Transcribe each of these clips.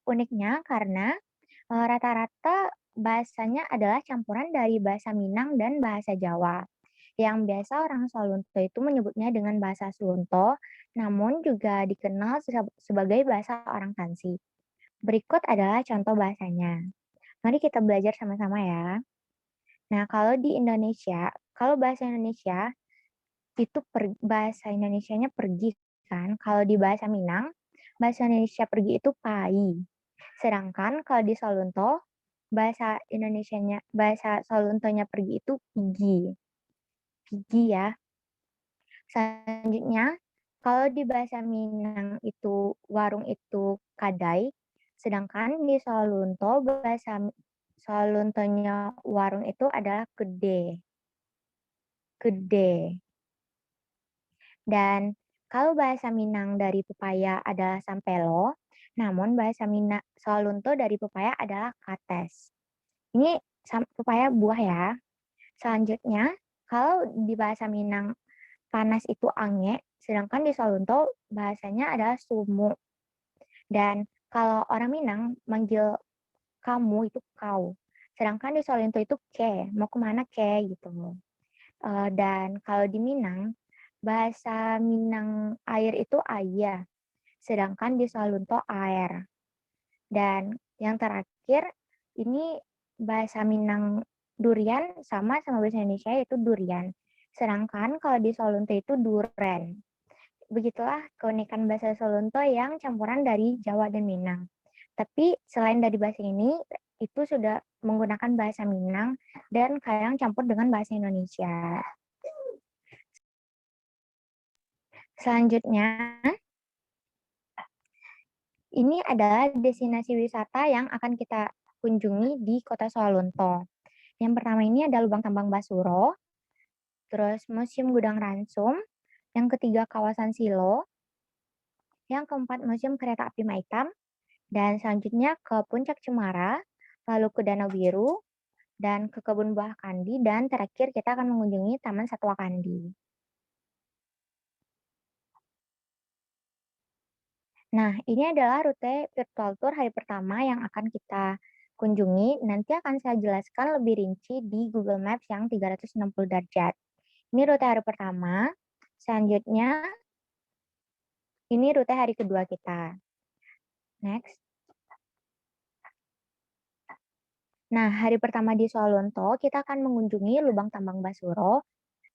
uniknya karena, rata-rata bahasanya adalah campuran dari bahasa Minang dan bahasa Jawa. Yang biasa orang Sawalunto itu menyebutnya dengan bahasa Slunto, namun juga dikenal sebagai bahasa orang Tansi. Berikut adalah contoh bahasanya. Mari kita belajar sama-sama ya. Nah, kalau di Indonesia, kalau bahasa Indonesia itu bahasa Indonesianya pergi kan. Kalau di bahasa Minang, bahasa Indonesia pergi itu pai. Sedangkan kalau di Sawalunto, bahasa Sawaluntonya pergi itu pigi. Pigi ya. Selanjutnya, kalau di bahasa Minang itu warung itu kadai, sedangkan di Sawalunto bahasa Sawaluntonya warung itu adalah gede. Gede. Dan kalau bahasa Minang dari pepaya adalah sampelo, namun bahasa Sawalunto dari pepaya adalah kates. Ini pepaya buah ya. Selanjutnya, kalau di bahasa Minang panas itu ange, sedangkan di Sawalunto bahasanya adalah sumu. Dan kalau orang Minang manggil kamu itu kau. Sedangkan di Sawalunto itu ke, mau kemana ke gitu. Dan kalau di Minang, bahasa Minang air itu ayah, sedangkan di Sawalunto air. Dan yang terakhir, ini bahasa Minang durian sama bahasa Indonesia yaitu durian. Sedangkan kalau di Sawalunto itu duren. Begitulah keunikan bahasa Sawalunto yang campuran dari Jawa dan Minang. Tapi selain dari bahasa ini, itu sudah menggunakan bahasa Minang dan kadang campur dengan bahasa Indonesia. Selanjutnya, ini adalah destinasi wisata yang akan kita kunjungi di Kota Sawalunto. Yang pertama ini ada Lubang Tambang Basuro, terus Museum Gudang Ransum, yang ketiga kawasan Silo, yang keempat Museum Kereta Api Maitam, dan selanjutnya ke Puncak Cemara, lalu ke Danau Biru, dan ke Kebun Buah Kandi, dan terakhir kita akan mengunjungi Taman Satwa Kandi. Nah, ini adalah rute virtual tour hari pertama yang akan kita kunjungi. Nanti akan saya jelaskan lebih rinci di Google Maps yang 360 derajat. Ini rute hari pertama. Selanjutnya, ini rute hari kedua kita. Next. Nah, hari pertama di Sawalunto, kita akan mengunjungi Lubang Tambang Basuro,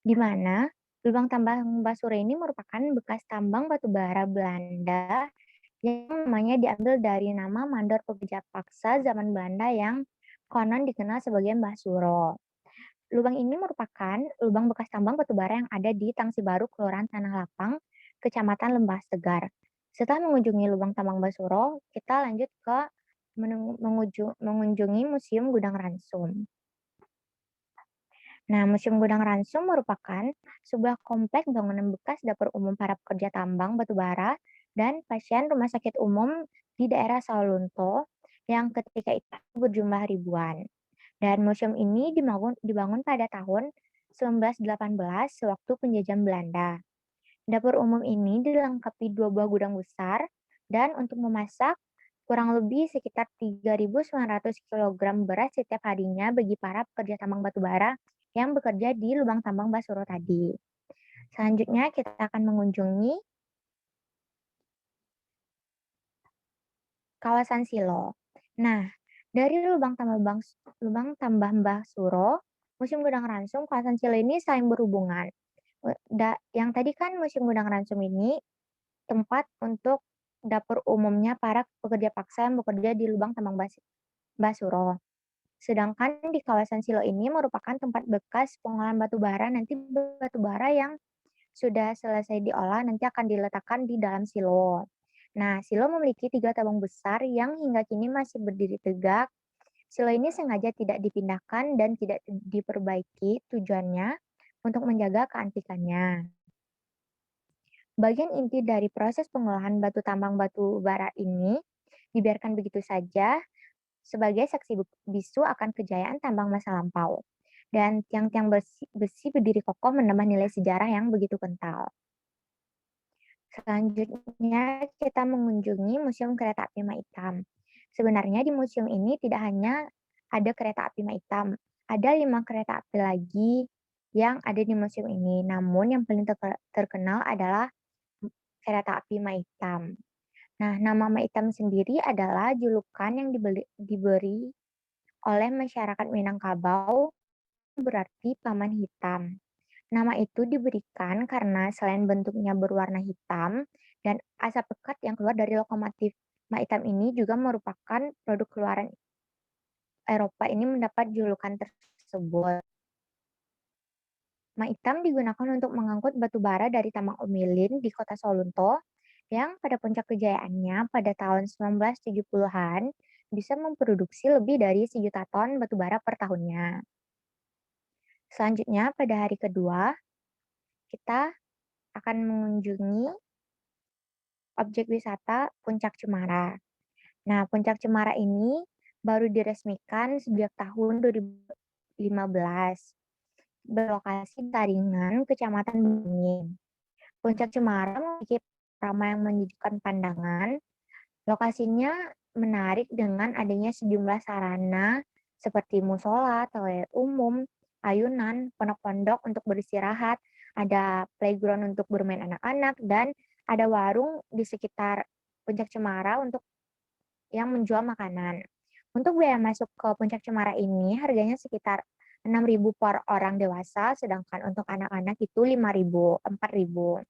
di mana Lubang Tambang Basuro ini merupakan bekas tambang batu bara Belanda yang namanya diambil dari nama mandor pekerja paksa zaman Belanda yang konon dikenal sebagai Mbah Suro. Lubang ini merupakan lubang bekas tambang batu bara yang ada di Tangsi Baru, Kelurahan Tanah Lapang, Kecamatan Lembah Tegar. Setelah mengunjungi lubang tambang Basuro, kita lanjut ke mengunjungi Museum Gudang Ransum. Nah, Museum Gudang Ransum merupakan sebuah kompleks bangunan bekas dapur umum para pekerja tambang batubara dan pasien rumah sakit umum di daerah Sawalunto yang ketika itu berjumlah ribuan. Dan museum ini dibangun pada tahun 1918 sewaktu penjajahan Belanda. Dapur umum ini dilengkapi 2 buah gudang besar dan untuk memasak kurang lebih sekitar 3.900 kilogram beras setiap harinya bagi para pekerja tambang batubara yang bekerja di lubang tambang Basuro tadi. Selanjutnya kita akan mengunjungi kawasan Silo. Nah, dari lubang tambang Basuro, Museum Gudang Ransum, kawasan Silo ini saling berhubungan. Yang tadi kan Museum Gudang Ransum ini tempat untuk dapur umumnya para pekerja paksa yang bekerja di lubang tambang Basuro. Sedangkan di kawasan Silo ini merupakan tempat bekas pengolahan batu bara. Nanti batu bara yang sudah selesai diolah nanti akan diletakkan di dalam silo. Nah, silo memiliki 3 tabung besar yang hingga kini masih berdiri tegak. Silo ini sengaja tidak dipindahkan dan tidak diperbaiki tujuannya untuk menjaga keantikannya. Bagian inti dari proses pengolahan batu tambang batu bara ini dibiarkan begitu saja sebagai saksi bisu akan kejayaan tambang masa lampau. Dan tiang-tiang besi berdiri kokoh menambah nilai sejarah yang begitu kental. Selanjutnya kita mengunjungi Museum Kereta Api Maitam. Sebenarnya di museum ini tidak hanya ada kereta api Maitam, ada 5 kereta api lagi yang ada di museum ini. Namun yang paling terkenal adalah kereta api Maitam. Nah, nama Maitam sendiri adalah julukan yang diberi oleh masyarakat Minangkabau, berarti paman hitam. Nama itu diberikan karena selain bentuknya berwarna hitam dan asap pekat yang keluar dari lokomotif Maitam ini juga merupakan produk keluaran Eropa ini mendapat julukan tersebut. Maitam digunakan untuk mengangkut batu bara dari tambang Omilin di kota Solunto yang pada puncak kejayaannya pada tahun 1970-an bisa memproduksi lebih dari 1 juta ton batu bara per tahunnya. Selanjutnya pada hari kedua kita akan mengunjungi objek wisata Puncak Cemara. Nah, Puncak Cemara ini baru diresmikan sejak tahun 2015. Berlokasi di Taringan, Kecamatan Beringin. Puncak Cemara memiliki panorama yang menyejukkan pandangan. Lokasinya menarik dengan adanya sejumlah sarana seperti musola, toilet umum, ayunan, pondok-pondok untuk beristirahat, ada playground untuk bermain anak-anak, dan ada warung di sekitar Puncak Cemara untuk yang menjual makanan. Untuk biaya masuk ke Puncak Cemara ini harganya sekitar 6.000 per orang dewasa, sedangkan untuk anak-anak itu 5.000, 4.000.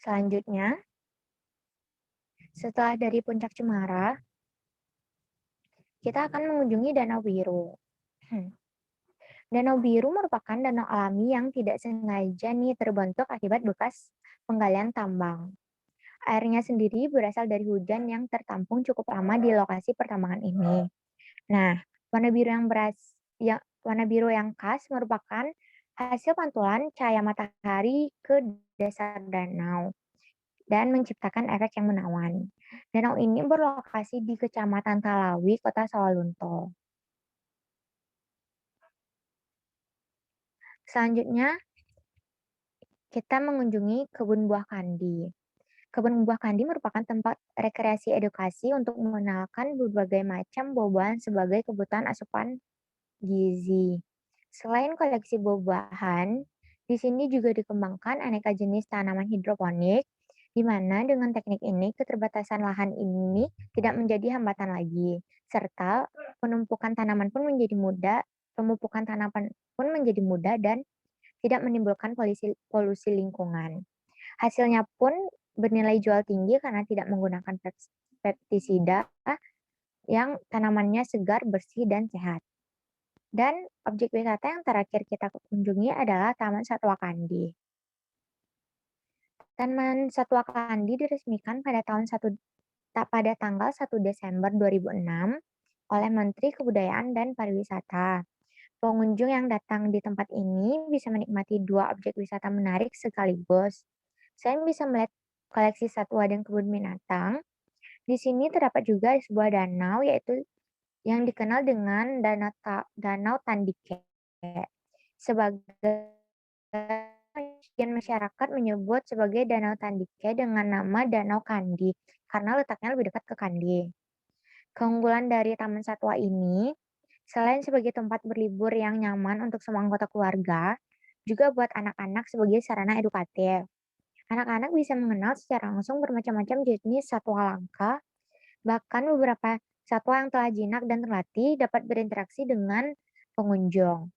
Selanjutnya, setelah dari Puncak Cemara, kita akan mengunjungi Danau Biru. Danau Biru merupakan danau alami yang tidak sengaja terbentuk akibat bekas penggalian tambang. Airnya sendiri berasal dari hujan yang tertampung cukup lama di lokasi pertambangan ini. Nah, warna biru yang khas merupakan hasil pantulan cahaya matahari ke dasar danau dan menciptakan efek yang menawan. Danau ini berlokasi di Kecamatan Talawi, Kota Sawalunto. Selanjutnya, kita mengunjungi Kebun Buah Kandi. Kebun Buah Kandi merupakan tempat rekreasi edukasi untuk mengenalkan berbagai macam buah-buahan sebagai kebutuhan asupan gizi. Selain koleksi buah-buahan, di sini juga dikembangkan aneka jenis tanaman hidroponik, di mana dengan teknik ini keterbatasan lahan ini tidak menjadi hambatan lagi, serta pemupukan tanaman pun menjadi mudah dan tidak menimbulkan polusi lingkungan. Hasilnya pun bernilai jual tinggi karena tidak menggunakan pestisida yang tanamannya segar, bersih, dan sehat. Dan objek wisata yang terakhir kita kunjungi adalah Taman Satwa Kandi. Taman Satwa Kandi diresmikan pada tanggal 1 Desember 2006 oleh Menteri Kebudayaan dan Pariwisata. Pengunjung yang datang di tempat ini bisa menikmati 2 objek wisata menarik sekaligus. Selain bisa melihat koleksi satwa dan kebun binatang, di sini terdapat juga sebuah danau yaitu yang dikenal dengan Danau Tandike. Sebagai sebagian masyarakat menyebut sebagai Danau Tandike dengan nama Danau Kandi karena letaknya lebih dekat ke Kandi. Keunggulan dari Taman Satwa ini, selain sebagai tempat berlibur yang nyaman untuk semua anggota keluarga, juga buat anak-anak sebagai sarana edukatif. Anak-anak bisa mengenal secara langsung bermacam-macam jenis satwa langka, bahkan beberapa satwa yang telah jinak dan terlatih dapat berinteraksi dengan pengunjung.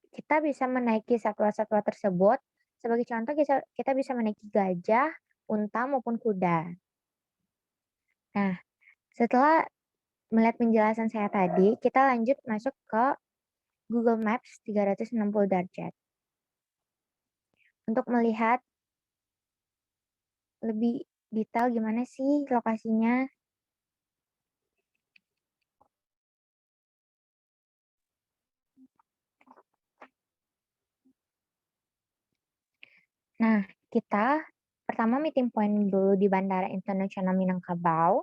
Kita bisa menaiki satwa-satwa tersebut. Sebagai contoh, kita bisa menaiki gajah, unta, maupun kuda. Nah, setelah melihat penjelasan saya tadi, kita lanjut masuk ke Google Maps 360 derajat. Untuk melihat lebih detail gimana sih lokasinya. Nah, kita pertama meeting point dulu di Bandara Internasional Minangkabau.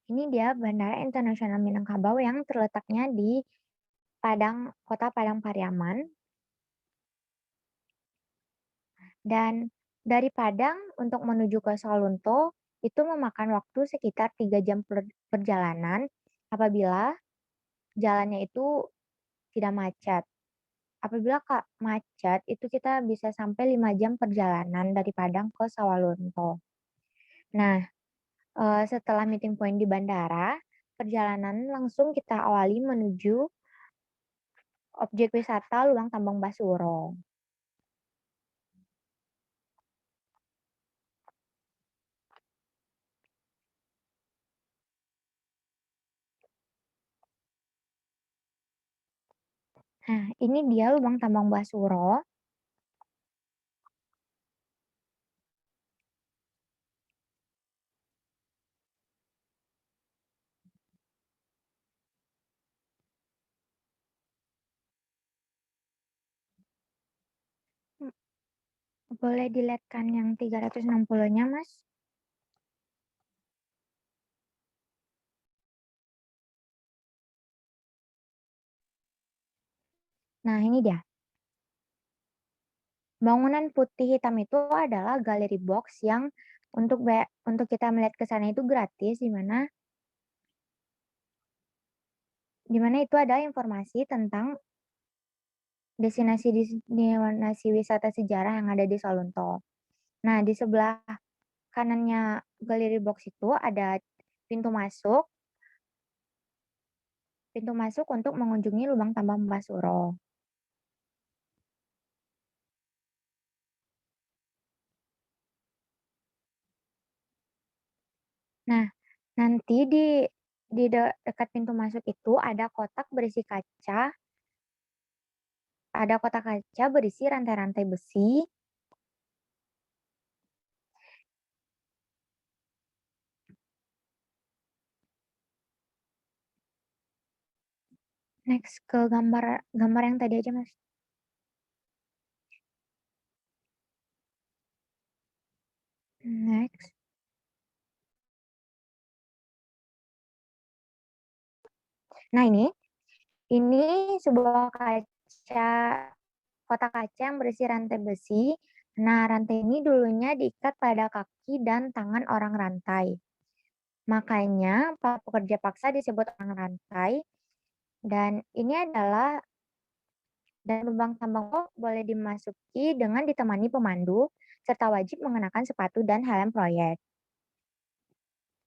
Ini dia Bandara Internasional Minangkabau yang terletaknya di Kota Padang Pariaman. Dan dari Padang untuk menuju ke Salunto itu memakan waktu sekitar 3 jam perjalanan apabila jalannya itu tidak macet. Apabila macet itu kita bisa sampai 5 jam perjalanan dari Padang ke Sawalunto. Nah, setelah meeting point di bandara, perjalanan langsung kita awali menuju objek wisata Luang Tambang Basuro. Nah, ini dia Lubang Tambang Basuro. Boleh dilihatkan yang 360-nya, Mas? Nah, ini dia. Bangunan putih hitam itu adalah galeri box yang untuk kita melihat ke sana itu gratis, di mana itu ada informasi tentang destinasi wisata sejarah yang ada di Salunto. Nah, di sebelah kanannya galeri box itu ada pintu masuk, pintu masuk untuk mengunjungi Lubang Tambang Basuro. Nah, nanti dekat pintu masuk itu ada kotak kaca berisi rantai-rantai besi. Next ke gambar yang tadi aja, Mas. Next. Nah, ini sebuah kotak kaca yang berisi rantai besi. Nah, rantai ini dulunya diikat pada kaki dan tangan orang rantai. Makanya para pekerja paksa disebut orang rantai. Dan ini adalah dan lubang tambang boleh dimasuki dengan ditemani pemandu serta wajib mengenakan sepatu dan helm proyek.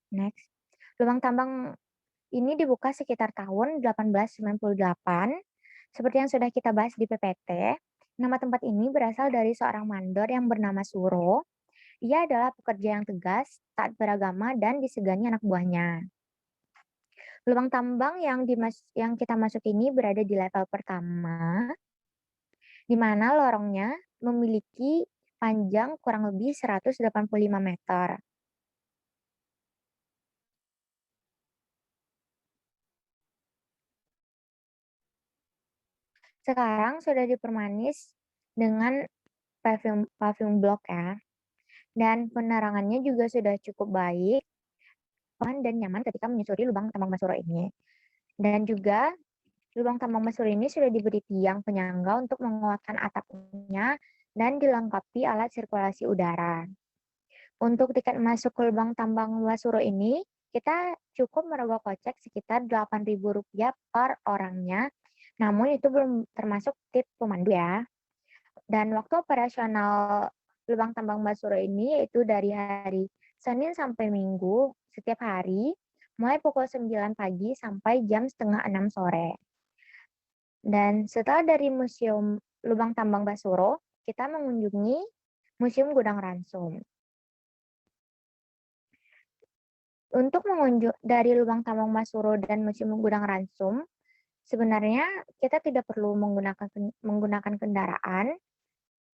Next. Lubang tambang ini dibuka sekitar tahun 1898. Seperti yang sudah kita bahas di PPT, nama tempat ini berasal dari seorang mandor yang bernama Suro. Ia adalah pekerja yang tegas, taat beragama, dan disegani anak buahnya. Lubang tambang yang kita masuk ini berada di level pertama, di mana lorongnya memiliki panjang kurang lebih 185 meter. Sekarang sudah dipermanis dengan paving block ya. Dan penerangannya juga sudah cukup baik dan nyaman ketika menyusuri lubang tambang Basuro ini. Dan juga lubang tambang Basuro ini sudah diberi tiang penyangga untuk menguatkan atapnya dan dilengkapi alat sirkulasi udara. Untuk tiket masuk ke lubang tambang Basuro ini, kita cukup merogoh kocek sekitar Rp8.000 per orangnya. Namun itu belum termasuk tip pemandu ya. Dan waktu operasional lubang tambang Basuro ini yaitu dari hari Senin sampai Minggu setiap hari, mulai pukul 9 pagi sampai jam setengah 6 sore. Dan setelah dari Museum Lubang Tambang Basuro, kita mengunjungi Museum Gudang Ransum. Untuk dari Lubang Tambang Basuro dan Museum Gudang Ransum, sebenarnya kita tidak perlu menggunakan kendaraan.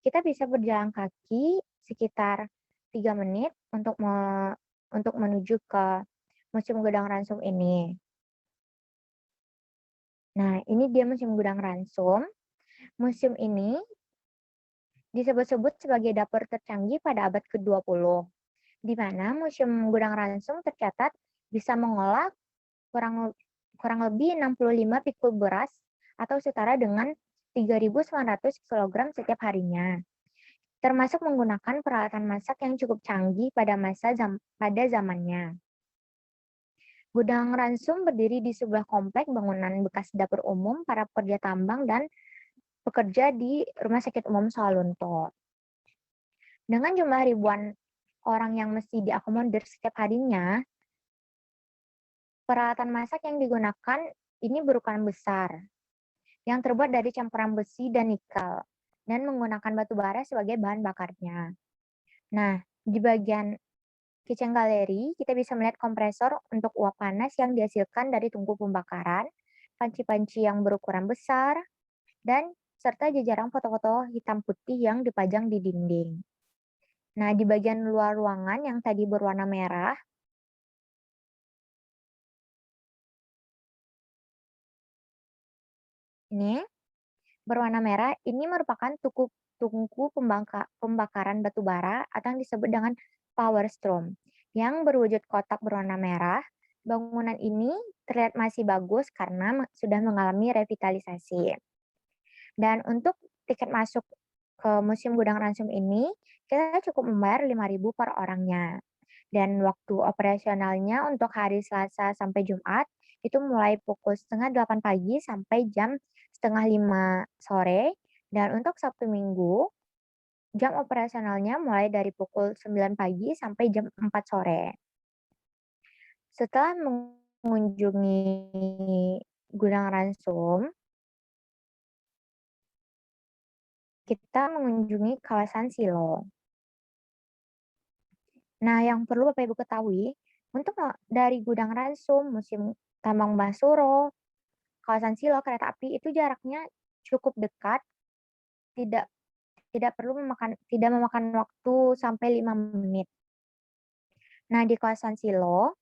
Kita bisa berjalan kaki sekitar 3 menit untuk menuju ke Museum Gudang Ransum ini. Nah, ini dia Museum Gudang Ransum. Museum ini disebut-sebut sebagai dapur tercanggih pada abad ke-20, di mana Museum Gudang Ransum tercatat bisa mengolah kurang kurang lebih 65 pikul beras atau setara dengan 3.900 kilogram setiap harinya, termasuk menggunakan peralatan masak yang cukup canggih pada zamannya. Gudang Ransum berdiri di sebuah komplek bangunan bekas dapur umum para pekerja tambang dan pekerja di Rumah Sakit Umum Sawalunto. Dengan jumlah ribuan orang yang mesti diakomodir setiap harinya, peralatan masak yang digunakan ini berukuran besar, yang terbuat dari campuran besi dan nikel, dan menggunakan batu bara sebagai bahan bakarnya. Nah, di bagian kitchen gallery, kita bisa melihat kompresor untuk uap panas yang dihasilkan dari tungku pembakaran, panci-panci yang berukuran besar, dan serta jajaran foto-foto hitam putih yang dipajang di dinding. Nah, di bagian luar ruangan yang tadi berwarna merah, ini berwarna merah, ini merupakan tungku pembakaran batu bara atau yang disebut dengan power strom yang berwujud kotak berwarna merah. Bangunan ini terlihat masih bagus karena sudah mengalami revitalisasi. Dan untuk tiket masuk ke Museum Gudang Ransum ini, kita cukup membayar 5.000 per orangnya. Dan waktu operasionalnya untuk hari Selasa sampai Jumat itu mulai pukul setengah 8 pagi sampai jam setengah 5 sore. Dan untuk Sabtu Minggu, jam operasionalnya mulai dari pukul 9 pagi sampai jam 4 sore. Setelah mengunjungi Gudang Ransum, kita mengunjungi kawasan Silo. Nah, yang perlu Bapak Ibu ketahui, untuk dari Gudang Ransum, Museum Tambang Basuro, kawasan Silo, kereta api itu jaraknya cukup dekat, tidak tidak memakan waktu sampai 5 menit. Nah, di kawasan Silo,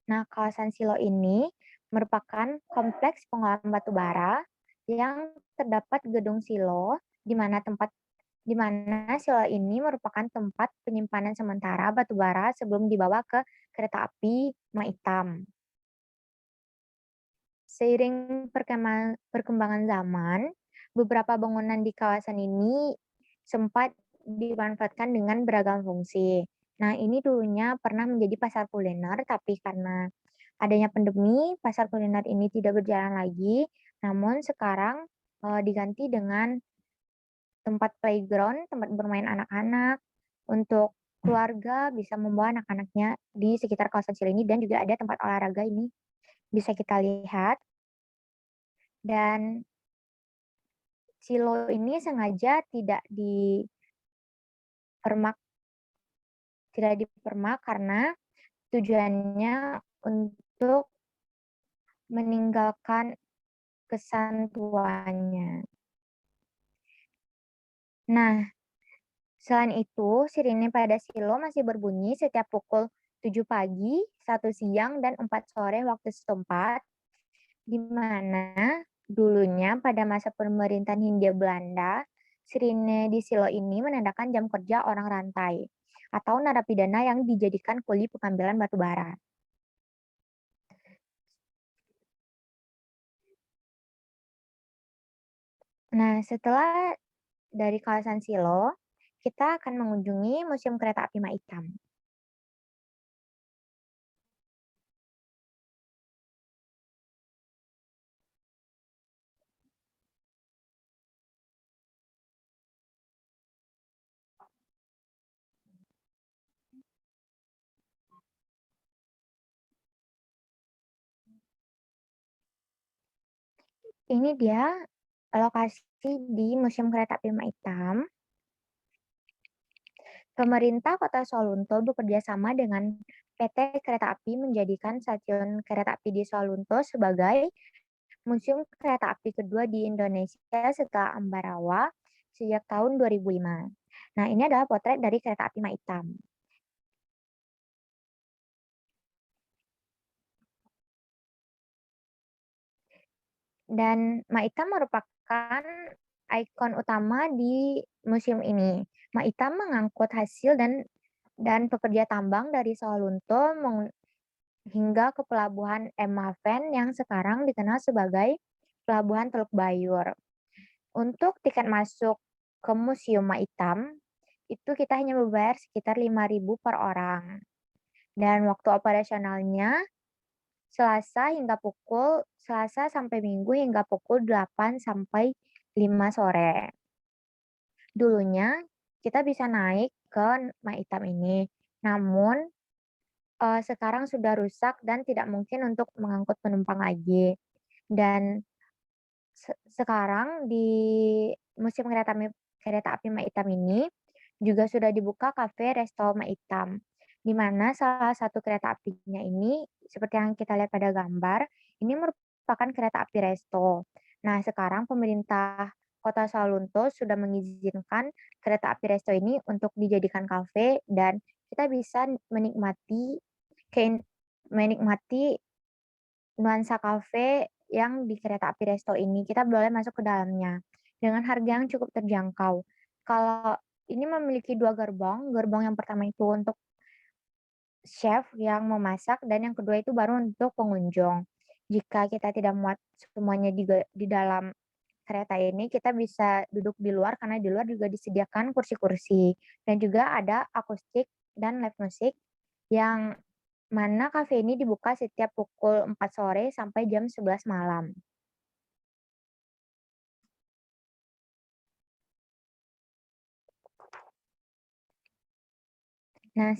kawasan Silo ini merupakan kompleks pengolahan batu bara yang terdapat gedung silo di mana silo ini merupakan tempat penyimpanan sementara batu bara sebelum dibawa ke kereta api Maitam. Seiring perkembangan zaman, beberapa bangunan di kawasan ini sempat dimanfaatkan dengan beragam fungsi. Nah, ini dulunya pernah menjadi pasar kuliner, tapi karena adanya pandemi, pasar kuliner ini tidak berjalan lagi. Namun sekarang diganti dengan tempat playground, tempat bermain anak-anak, untuk keluarga bisa membawa anak-anaknya di sekitar kawasan Silo ini, dan juga ada tempat olahraga ini bisa kita lihat. Dan Silo ini sengaja tidak dipermak karena tujuannya untuk meninggalkan kesan tuanya. Nah, selain itu, sirine pada Silo masih berbunyi setiap pukul 7 pagi, 1 siang, dan 4 sore waktu setempat, di mana dulunya pada masa pemerintahan Hindia Belanda, sirine di Silo ini menandakan jam kerja orang rantai atau narapidana yang dijadikan kuli pengambilan batu bara. Nah, setelah dari kawasan Silo, kita akan mengunjungi Museum Kereta Api Maitam. Ini dia lokasi di Museum Kereta Api Maitam. Pemerintah Kota Sawalunto bekerja sama dengan PT Kereta Api menjadikan stasiun kereta api di Sawalunto sebagai museum kereta api kedua di Indonesia setelah Ambarawa sejak tahun 2005. Nah, ini adalah potret dari kereta api Maitam. Dan Maitam merupakan ikon utama di museum ini. Maitam mengangkut hasil dan dan pekerja tambang dari Sawalunto hingga ke pelabuhan Emaven yang sekarang dikenal sebagai Pelabuhan Teluk Bayur. Untuk tiket masuk ke Museum Maitam, itu kita hanya membayar sekitar 5.000 per orang. Dan waktu operasionalnya Selasa sampai Minggu hingga pukul 8 sampai 5 sore. Dulunya kita bisa naik ke Maitam ini, namun sekarang sudah rusak dan tidak mungkin untuk mengangkut penumpang lagi. Dan sekarang di Museum Kereta Api Maitam ini juga sudah dibuka kafe Resto Maitam, di mana salah satu kereta apinya ini seperti yang kita lihat pada gambar, ini merupakan kereta api Resto. Nah, sekarang pemerintah Kota Sawalunto sudah mengizinkan kereta api Resto ini untuk dijadikan kafe dan kita bisa menikmati nuansa kafe yang di kereta api Resto ini. Kita boleh masuk ke dalamnya dengan harga yang cukup terjangkau. Kalau ini memiliki 2 gerbong, gerbong yang pertama itu untuk chef yang memasak dan yang kedua itu baru untuk pengunjung. Jika kita tidak muat semuanya di dalam kereta ini, kita bisa duduk di luar karena di luar juga disediakan kursi-kursi dan juga ada akustik dan live music yang mana kafe ini dibuka setiap pukul 4 sore sampai jam 11 malam. Nah,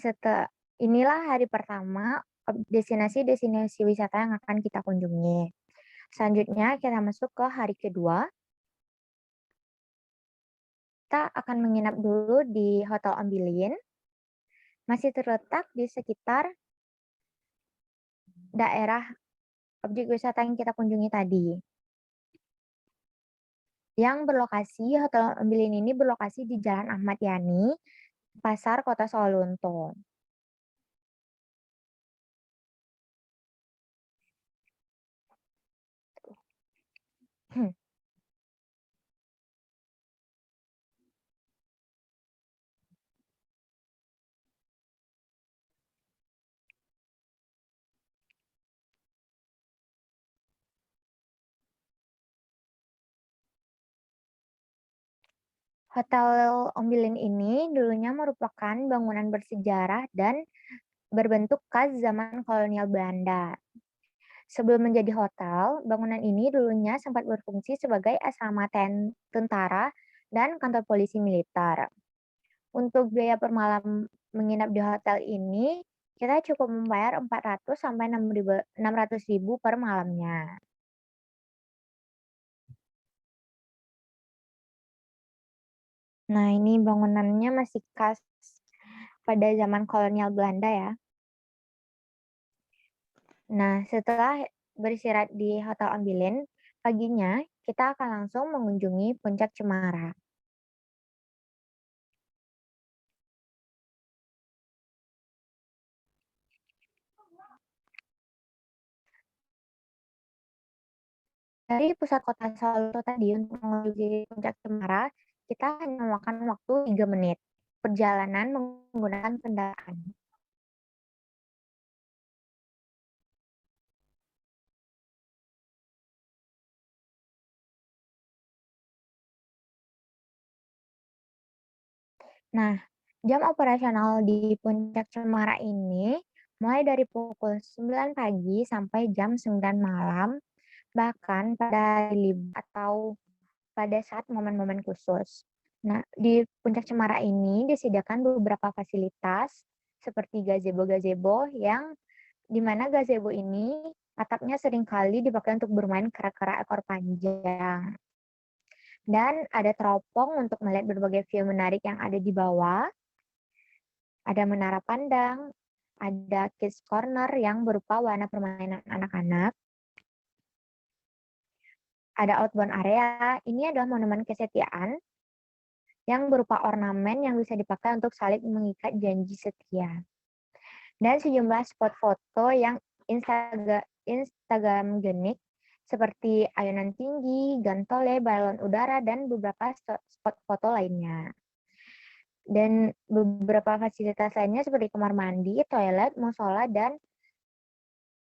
inilah hari pertama destinasi-destinasi wisata yang akan kita kunjungi. Selanjutnya kita masuk ke hari kedua. Kita akan menginap dulu di Hotel Ambilin. Masih terletak di sekitar daerah objek wisata yang kita kunjungi tadi. Hotel Ambilin ini berlokasi di Jalan Ahmad Yani, Pasar Kota Sawalunto. Hotel Ombilin ini dulunya merupakan bangunan bersejarah dan berbentuk khas zaman kolonial Belanda. Sebelum menjadi hotel, bangunan ini dulunya sempat berfungsi sebagai asrama tentara dan kantor polisi militer. Untuk biaya per malam menginap di hotel ini, kita cukup membayar 400 sampai 600 ribu per malamnya. Nah, ini bangunannya masih khas pada zaman kolonial Belanda ya. Nah, setelah beristirahat di Hotel Ambilin, paginya kita akan langsung mengunjungi Puncak Cemara. Dari pusat kota Solo tadi untuk mengunjungi Puncak Cemara, kita hanya memakan waktu 3 menit perjalanan menggunakan kendaraan. Nah, jam operasional di Puncak Cemara ini mulai dari pukul 9 pagi sampai jam 9 malam, bahkan pada libur atau pada saat momen-momen khusus. Nah, di Puncak Cemara ini disediakan beberapa fasilitas seperti gazebo-gazebo yang di mana gazebo ini atapnya seringkali dipakai untuk bermain kera-kera ekor panjang. Dan ada teropong untuk melihat berbagai view menarik yang ada di bawah. Ada menara pandang, ada kids corner yang berupa wahana permainan anak-anak. Ada outbound area, ini adalah monumen kesetiaan yang berupa ornamen yang bisa dipakai untuk saling mengikat janji setia. Dan sejumlah spot foto yang Instagramgenik seperti ayunan tinggi, gantole, balon udara, dan beberapa spot foto lainnya. Dan beberapa fasilitas lainnya seperti kamar mandi, toilet, musola, dan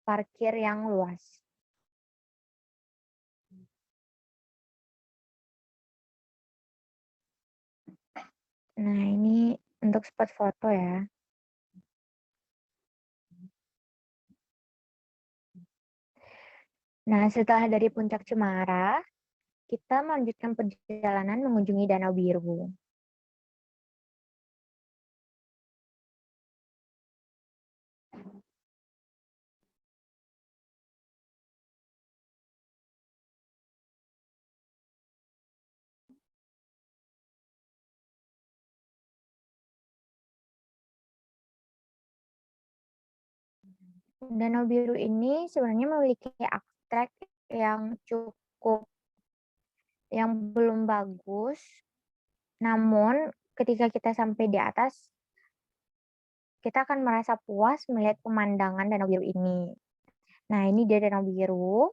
parkir yang luas. Nah, ini untuk spot foto ya. Nah, setelah dari Puncak Cemara, kita melanjutkan perjalanan mengunjungi Danau Biru. Danau Biru ini sebenarnya memiliki abstrak yang yang belum bagus, namun ketika kita sampai di atas, kita akan merasa puas melihat pemandangan Danau Biru ini. Nah, ini dia Danau Biru.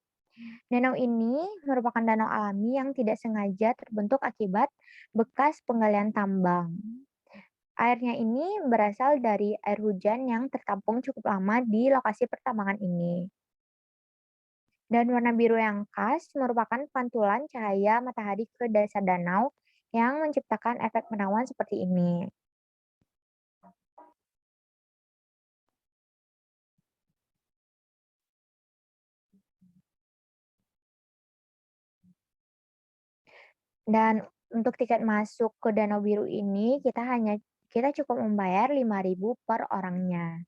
Danau ini merupakan danau alami yang tidak sengaja terbentuk akibat bekas penggalian tambang. Airnya ini berasal dari air hujan yang tertampung cukup lama di lokasi pertambangan ini. Dan warna biru yang khas merupakan pantulan cahaya matahari ke dasar danau yang menciptakan efek menawan seperti ini. Dan untuk tiket masuk ke Danau Biru ini kita cukup membayar 5.000 per orangnya.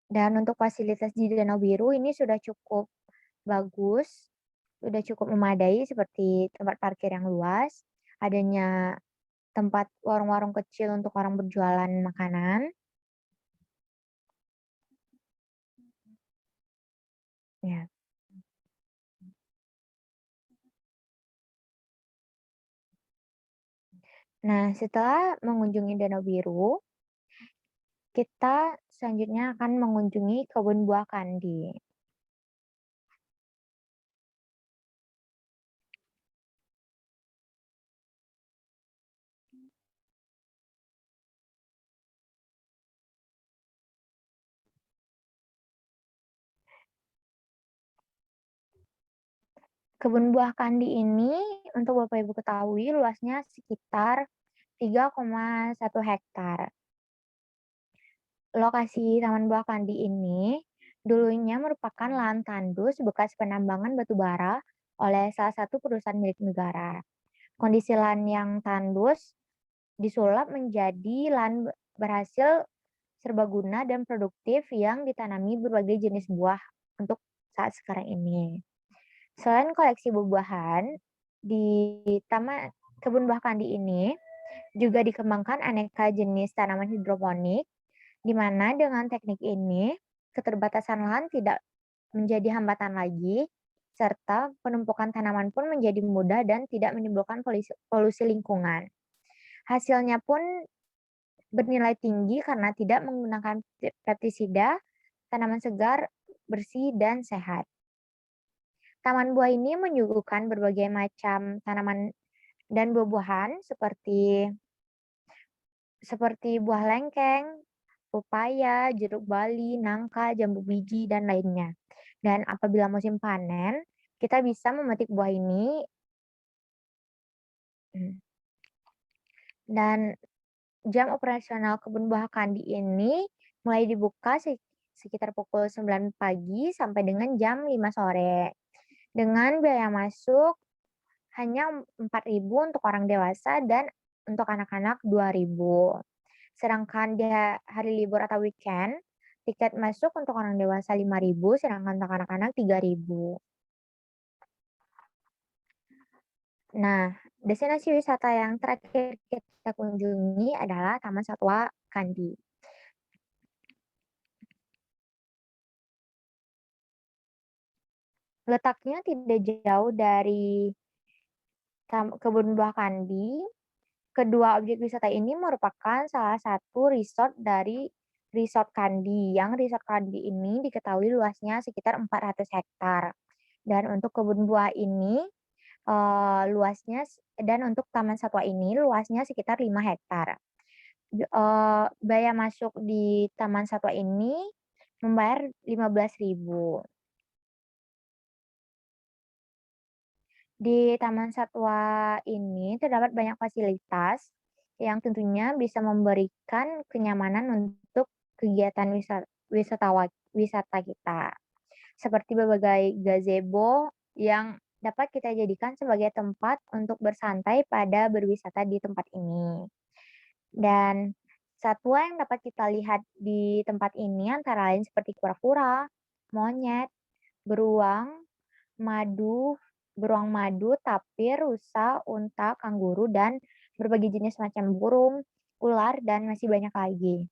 Dan untuk fasilitas di Danau Biru ini sudah cukup bagus, sudah cukup memadai seperti tempat parkir yang luas, adanya tempat warung-warung kecil untuk orang berjualan makanan. Ya. Nah, setelah mengunjungi Danau Biru, kita selanjutnya akan mengunjungi kebun buah kandi. Kebun buah kandi ini untuk Bapak Ibu ketahui luasnya sekitar 3,1 hektar. Lokasi Taman Buah Kandi ini dulunya merupakan lahan tandus bekas penambangan batu bara oleh salah satu perusahaan milik negara. Kondisi lahan yang tandus disulap menjadi lahan berhasil serbaguna dan produktif yang ditanami berbagai jenis buah untuk saat sekarang ini. Selain koleksi buah-buahan, di Taman Kebun Buah Kandi ini juga dikembangkan aneka jenis tanaman hidroponik, di mana dengan teknik ini keterbatasan lahan tidak menjadi hambatan lagi, serta penumpukan tanaman pun menjadi mudah dan tidak menimbulkan polusi lingkungan. Hasilnya pun bernilai tinggi karena tidak menggunakan pestisida, tanaman segar, bersih, dan sehat. Taman buah ini menyuguhkan berbagai macam tanaman dan buah-buahan seperti buah lengkeng, pepaya, jeruk bali, nangka, jambu biji, dan lainnya. Dan apabila musim panen, kita bisa memetik buah ini. Hmm, dan jam operasional kebun buah kandi ini mulai dibuka sekitar pukul 9 pagi sampai dengan jam 5 sore. Dengan biaya masuk hanya 4.000 untuk orang dewasa dan untuk anak-anak 2.000. Sedangkan di hari libur atau weekend, tiket masuk untuk orang dewasa 5.000, sedangkan untuk anak-anak 3.000. Nah, destinasi wisata yang terakhir kita kunjungi adalah Taman Satwa Kandi. Letaknya tidak jauh dari Kebun Buah Kandi. Kedua objek wisata ini merupakan salah satu resort dari Resort Kandi, yang Resort Kandi ini diketahui luasnya sekitar 400 hektar. Dan untuk kebun buah ini luasnya dan untuk taman satwa ini luasnya sekitar 5 hektar. Biaya masuk di taman satwa ini membayar 15.000. Di taman satwa ini terdapat banyak fasilitas yang tentunya bisa memberikan kenyamanan untuk kegiatan wisata kita. Seperti berbagai gazebo yang dapat kita jadikan sebagai tempat untuk bersantai pada berwisata di tempat ini. Dan satwa yang dapat kita lihat di tempat ini antara lain seperti kura-kura, monyet, beruang, madu, beruang madu, tapir, rusa, unta, kanguru, dan berbagai jenis macam burung, ular, dan masih banyak lagi.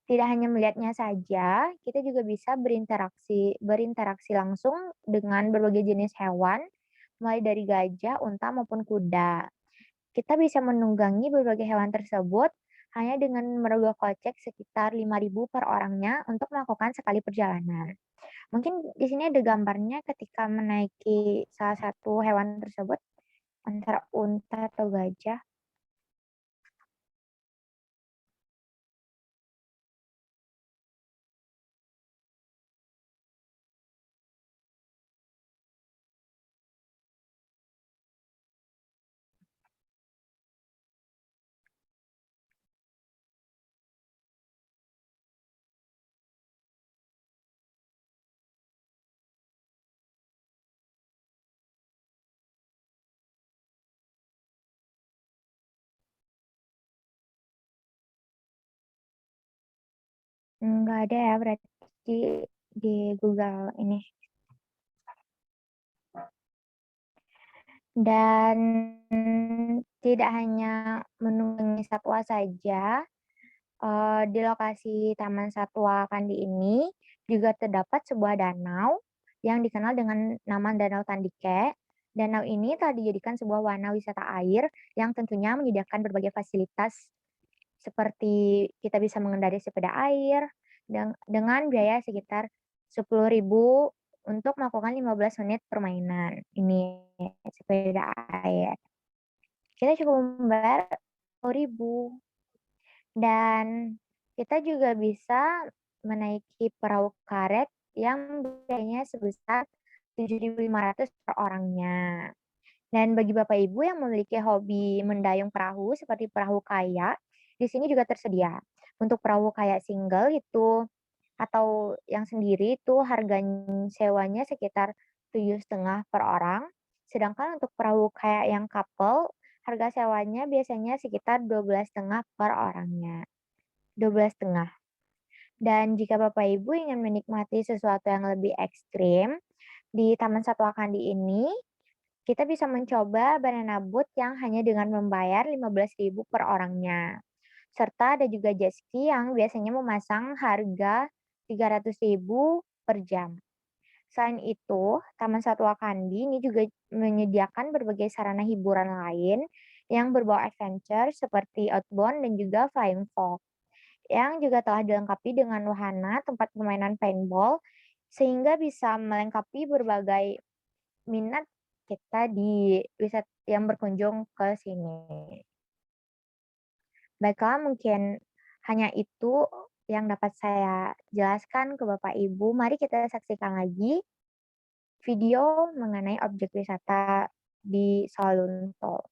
Tidak hanya melihatnya saja, kita juga bisa berinteraksi langsung dengan berbagai jenis hewan, mulai dari gajah, unta, maupun kuda. Kita bisa menunggangi berbagai hewan tersebut hanya dengan merogoh kocek sekitar 5.000 per orangnya untuk melakukan sekali perjalanan. Mungkin di sini ada gambarnya ketika menaiki salah satu hewan tersebut, antara unta atau gajah. Nggak ada ya berarti di Google ini. Dan tidak hanya menunggangi satwa saja, di lokasi Taman Satwa Kandi ini juga terdapat sebuah danau yang dikenal dengan nama Danau Tandike. Danau ini telah dijadikan sebuah wahana wisata air yang tentunya menyediakan berbagai fasilitas seperti kita bisa mengendarai sepeda air dengan biaya sekitar 10.000 untuk melakukan 15 menit permainan ini sepeda air. Kita cukup membayar 10.000. Dan kita juga bisa menaiki perahu karet yang biayanya sebesar 7.500 per orangnya. Dan bagi Bapak Ibu yang memiliki hobi mendayung perahu seperti perahu kayak, di sini juga tersedia. Untuk perahu kayak single itu atau yang sendiri itu harganya sewanya sekitar 7,5 per orang. Sedangkan untuk perahu kayak yang couple, harga sewanya biasanya sekitar 12,5 per orangnya. 12,5. Dan jika Bapak Ibu ingin menikmati sesuatu yang lebih ekstrim, di Taman Satwa Kandi ini, kita bisa mencoba banana boat yang hanya dengan membayar 15.000 per orangnya. Serta ada juga jet ski yang biasanya memasang harga 300.000 per jam. Selain itu, Taman Satwa Kandi ini juga menyediakan berbagai sarana hiburan lain yang berbau adventure seperti outbound dan juga flying fox yang juga telah dilengkapi dengan wahana tempat permainan paintball sehingga bisa melengkapi berbagai minat kita di wisata yang berkunjung ke sini. Baiklah, mungkin hanya itu yang dapat saya jelaskan ke Bapak Ibu. Mari kita saksikan lagi video mengenai objek wisata di Salunto.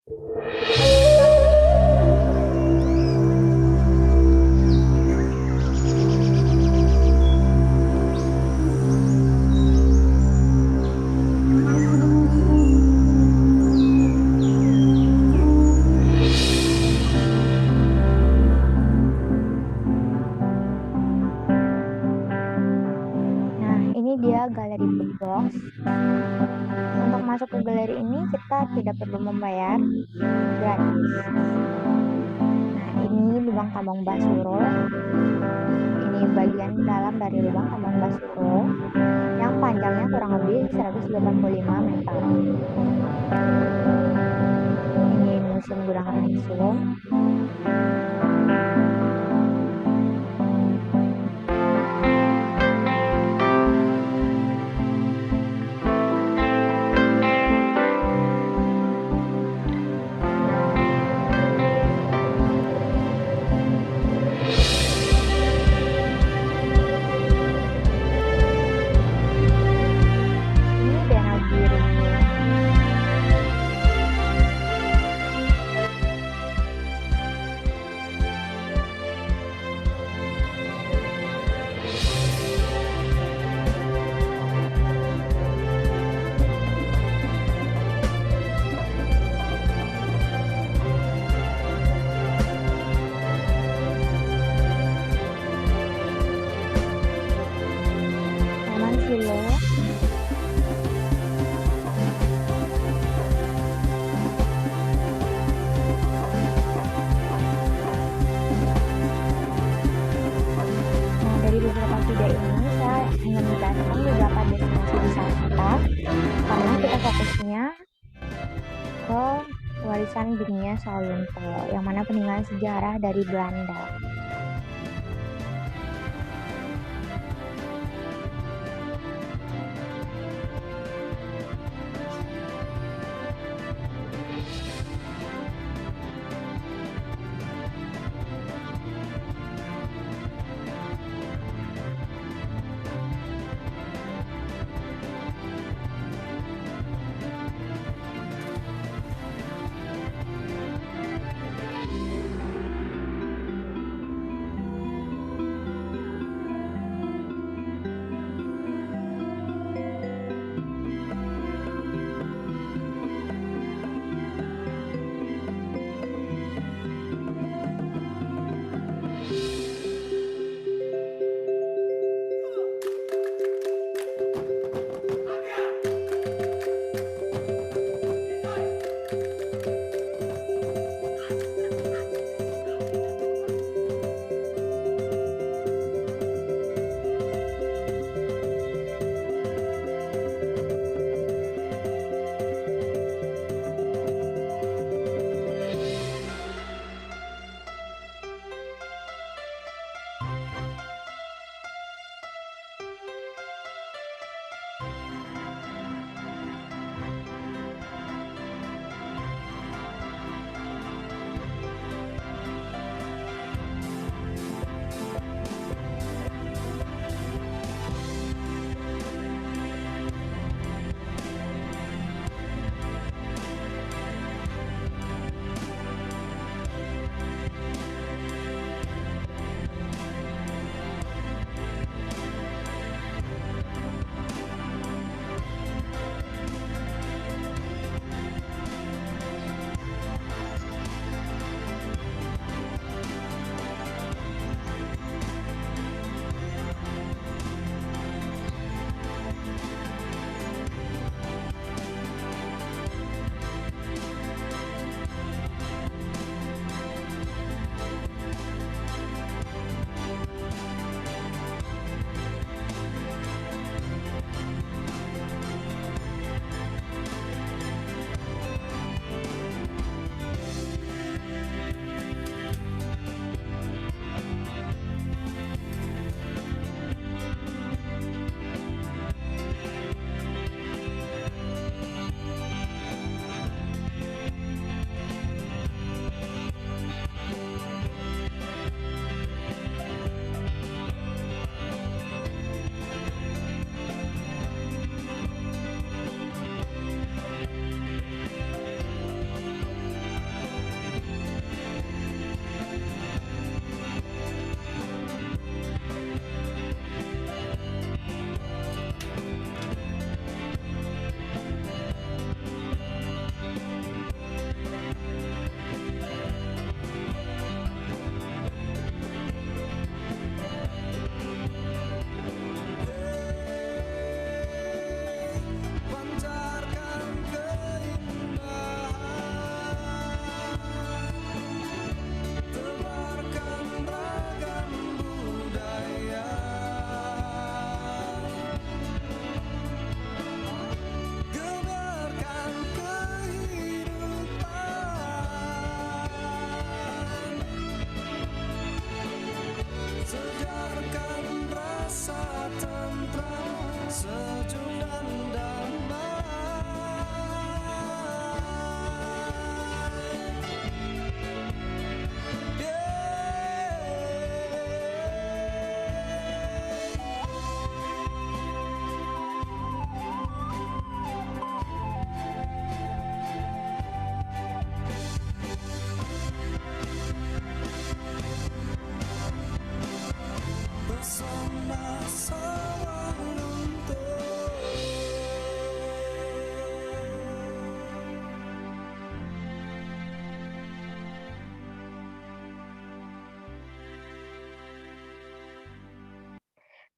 Nah, ini dia galeri box. Untuk masuk ke galeri ini kita tidak perlu membayar, gratis. Nah, ini lubang tambang Basuro. Ini bagian dalam dari lubang tambang Basuro yang panjangnya kurang lebih 185 meter. Ini museum gudang ransum. Ini danau biru. Taman Silo. Nah, dari beberapa video ini saya hanya menjelaskan beberapa destinasi wisata karena kita fokusnya ke warisan dunia Soal Lunto yang mana peninggalan sejarah dari Belanda.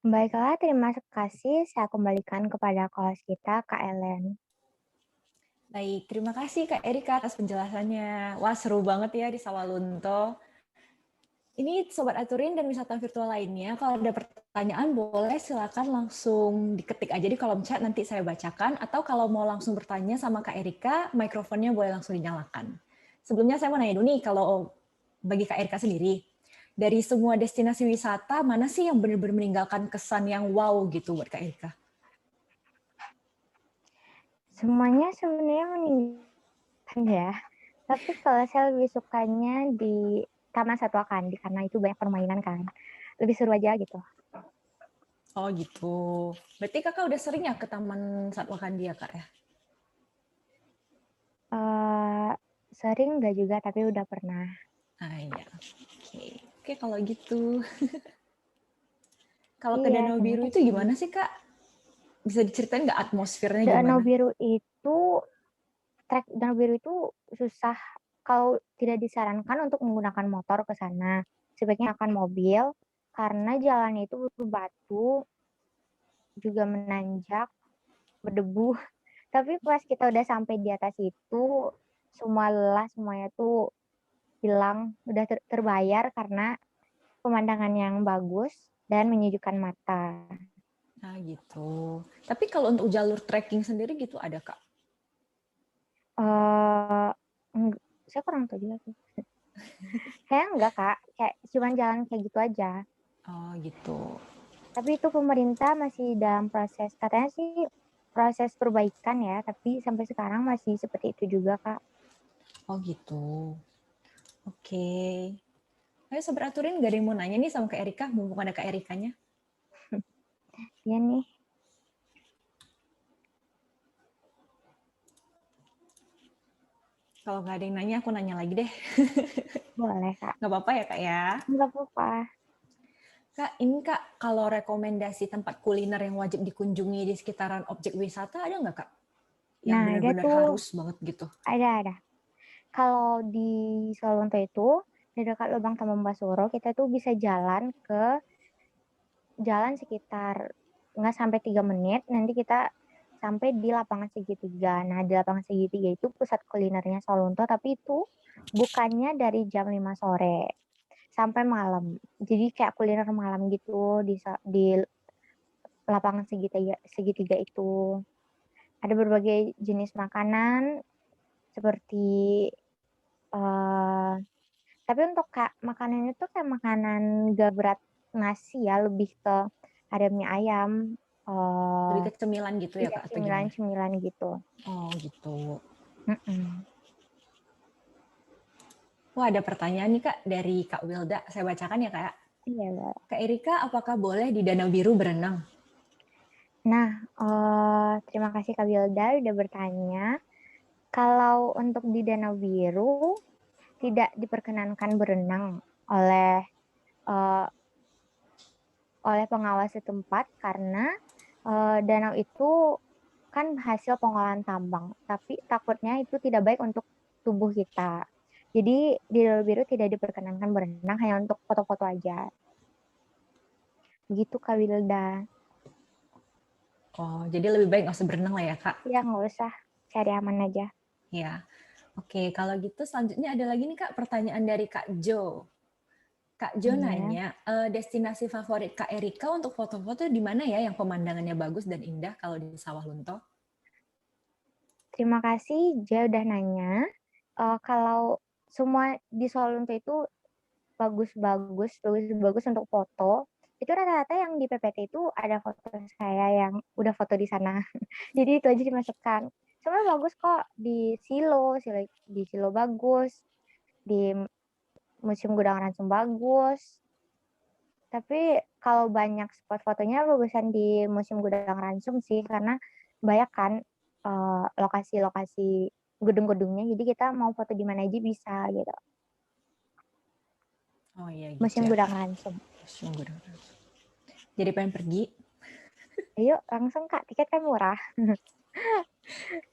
Baiklah, terima kasih. Saya kembalikan kepada host kita, Kak Ellen. Baik, terima kasih Kak Erika atas penjelasannya. Wah, seru banget ya di Sawalunto. Ini Sobat Aturin dan wisatawan virtual lainnya, kalau ada pertanyaan boleh silakan langsung diketik aja di kolom chat, nanti saya bacakan. Atau kalau mau langsung bertanya sama Kak Erika, mikrofonnya boleh langsung dinyalakan. Sebelumnya saya mau nanya dulu nih, kalau bagi Kak Erika sendiri, dari semua destinasi wisata, mana sih yang benar-benar meninggalkan kesan yang wow gitu buat Kak Erika? Semuanya sebenarnya meninggalkan ya. Tapi kalau saya lebih sukanya di Taman Satwa Kandi, karena itu banyak permainan kan. Lebih seru aja gitu. Oh gitu. Berarti kakak udah sering ya ke Taman Satwa Kandi ya kak ya? Sering nggak juga, tapi udah pernah. Ah iya. Oke kalau gitu. Kalau ke Iya, Danau terima Biru itu kasih. gimana sih kak? Bisa diceritain nggak atmosfernya Danau gimana? Biru itu, trek Danau Biru itu susah kalau tidak disarankan untuk menggunakan motor ke sana. Sebaiknya akan mobil, karena jalannya itu berbatu, juga menanjak, berdebu. Tapi pas kita udah sampai di atas itu, semua lelah, semuanya tuh hilang, udah terbayar karena pemandangan yang bagus dan menyejukkan mata. Nah gitu. Tapi kalau untuk jalur trekking sendiri gitu ada kak? Eh, saya kurang tahu juga sih. Kayak enggak kak, kayak cuma jalan kayak gitu aja. Oh gitu. Tapi itu pemerintah masih dalam proses, katanya sih proses perbaikan ya, tapi sampai sekarang masih seperti itu juga kak. Oh gitu. Oke. Ayo sobat aturin gak ada yang mau nanya nih sama Kak Erika, mumpung ada Kak Erikanya. Iya nih. Kalau nggak ada yang nanya, aku nanya lagi deh. Boleh kak. Nggak apa-apa ya kak ya? Enggak apa-apa. Kak, ini Kak, kalau rekomendasi tempat kuliner yang wajib dikunjungi di sekitaran objek wisata ada nggak Kak? Yang Nah ada benar-benar tuh, harus banget gitu. ada. Kalau di Solonto itu, di dekat Lubang Tambang kita tuh bisa jalan sekitar nggak sampai 3 menit, nanti kita sampai di lapangan segitiga. Nah, di lapangan segitiga itu pusat kulinernya Solonto, tapi itu bukannya dari jam 5 sore sampai malam. Jadi kayak kuliner malam gitu di lapangan segitiga itu. Ada berbagai jenis makanan seperti eh tapi untuk makanan itu kayak makanan gak berat nasi ya, lebih ke ada mie ayam, Lebih ke cemilan gitu ya iya Kak, atau gimana? cemilan-cemilan gitu. Oh gitu. Mm-mm. Wah ada pertanyaan nih Kak dari Kak Wilda. Saya bacakan ya Kak. Iya, Mbak. Kak Erika, apakah boleh di Danau Biru berenang? Nah, terima kasih Kak Wilda udah bertanya. Kalau untuk di Danau Biru tidak diperkenankan berenang oleh eh, oleh pengawas setempat karena danau itu kan hasil pengolahan tambang, tapi takutnya itu tidak baik untuk tubuh kita. Jadi di Danau Biru tidak diperkenankan berenang, hanya untuk foto-foto aja. Gitu Kak Wilda. Oh, jadi lebih baik nggak usah berenang lah ya Kak? Ya nggak usah, cari aman aja. Ya. Oke, kalau gitu selanjutnya ada lagi nih Kak pertanyaan dari Kak Jo. Kak Jo Iya. nanya, destinasi favorit Kak Erika untuk foto-foto di mana ya yang pemandangannya bagus dan indah kalau di Sawah Lunto? Terima kasih Jaya udah nanya. Kalau semua di Solunto itu bagus-bagus untuk foto. Itu rata-rata yang di PPT itu ada foto saya yang udah foto di sana. Jadi itu aja dimasukkan. Sebenarnya bagus kok di Silo bagus, di Museum Gudang Ransom bagus. Tapi kalau banyak spot fotonya bagusan di Museum Gudang Ransom sih karena banyak kan lokasi-lokasi gedung-gedungnya. Jadi kita mau foto di mana aja bisa gitu. Oh iya gitu Museum ya Gudang Kak. Ransom. Jadi pengen pergi. Ayo langsung Kak, tiket kan murah.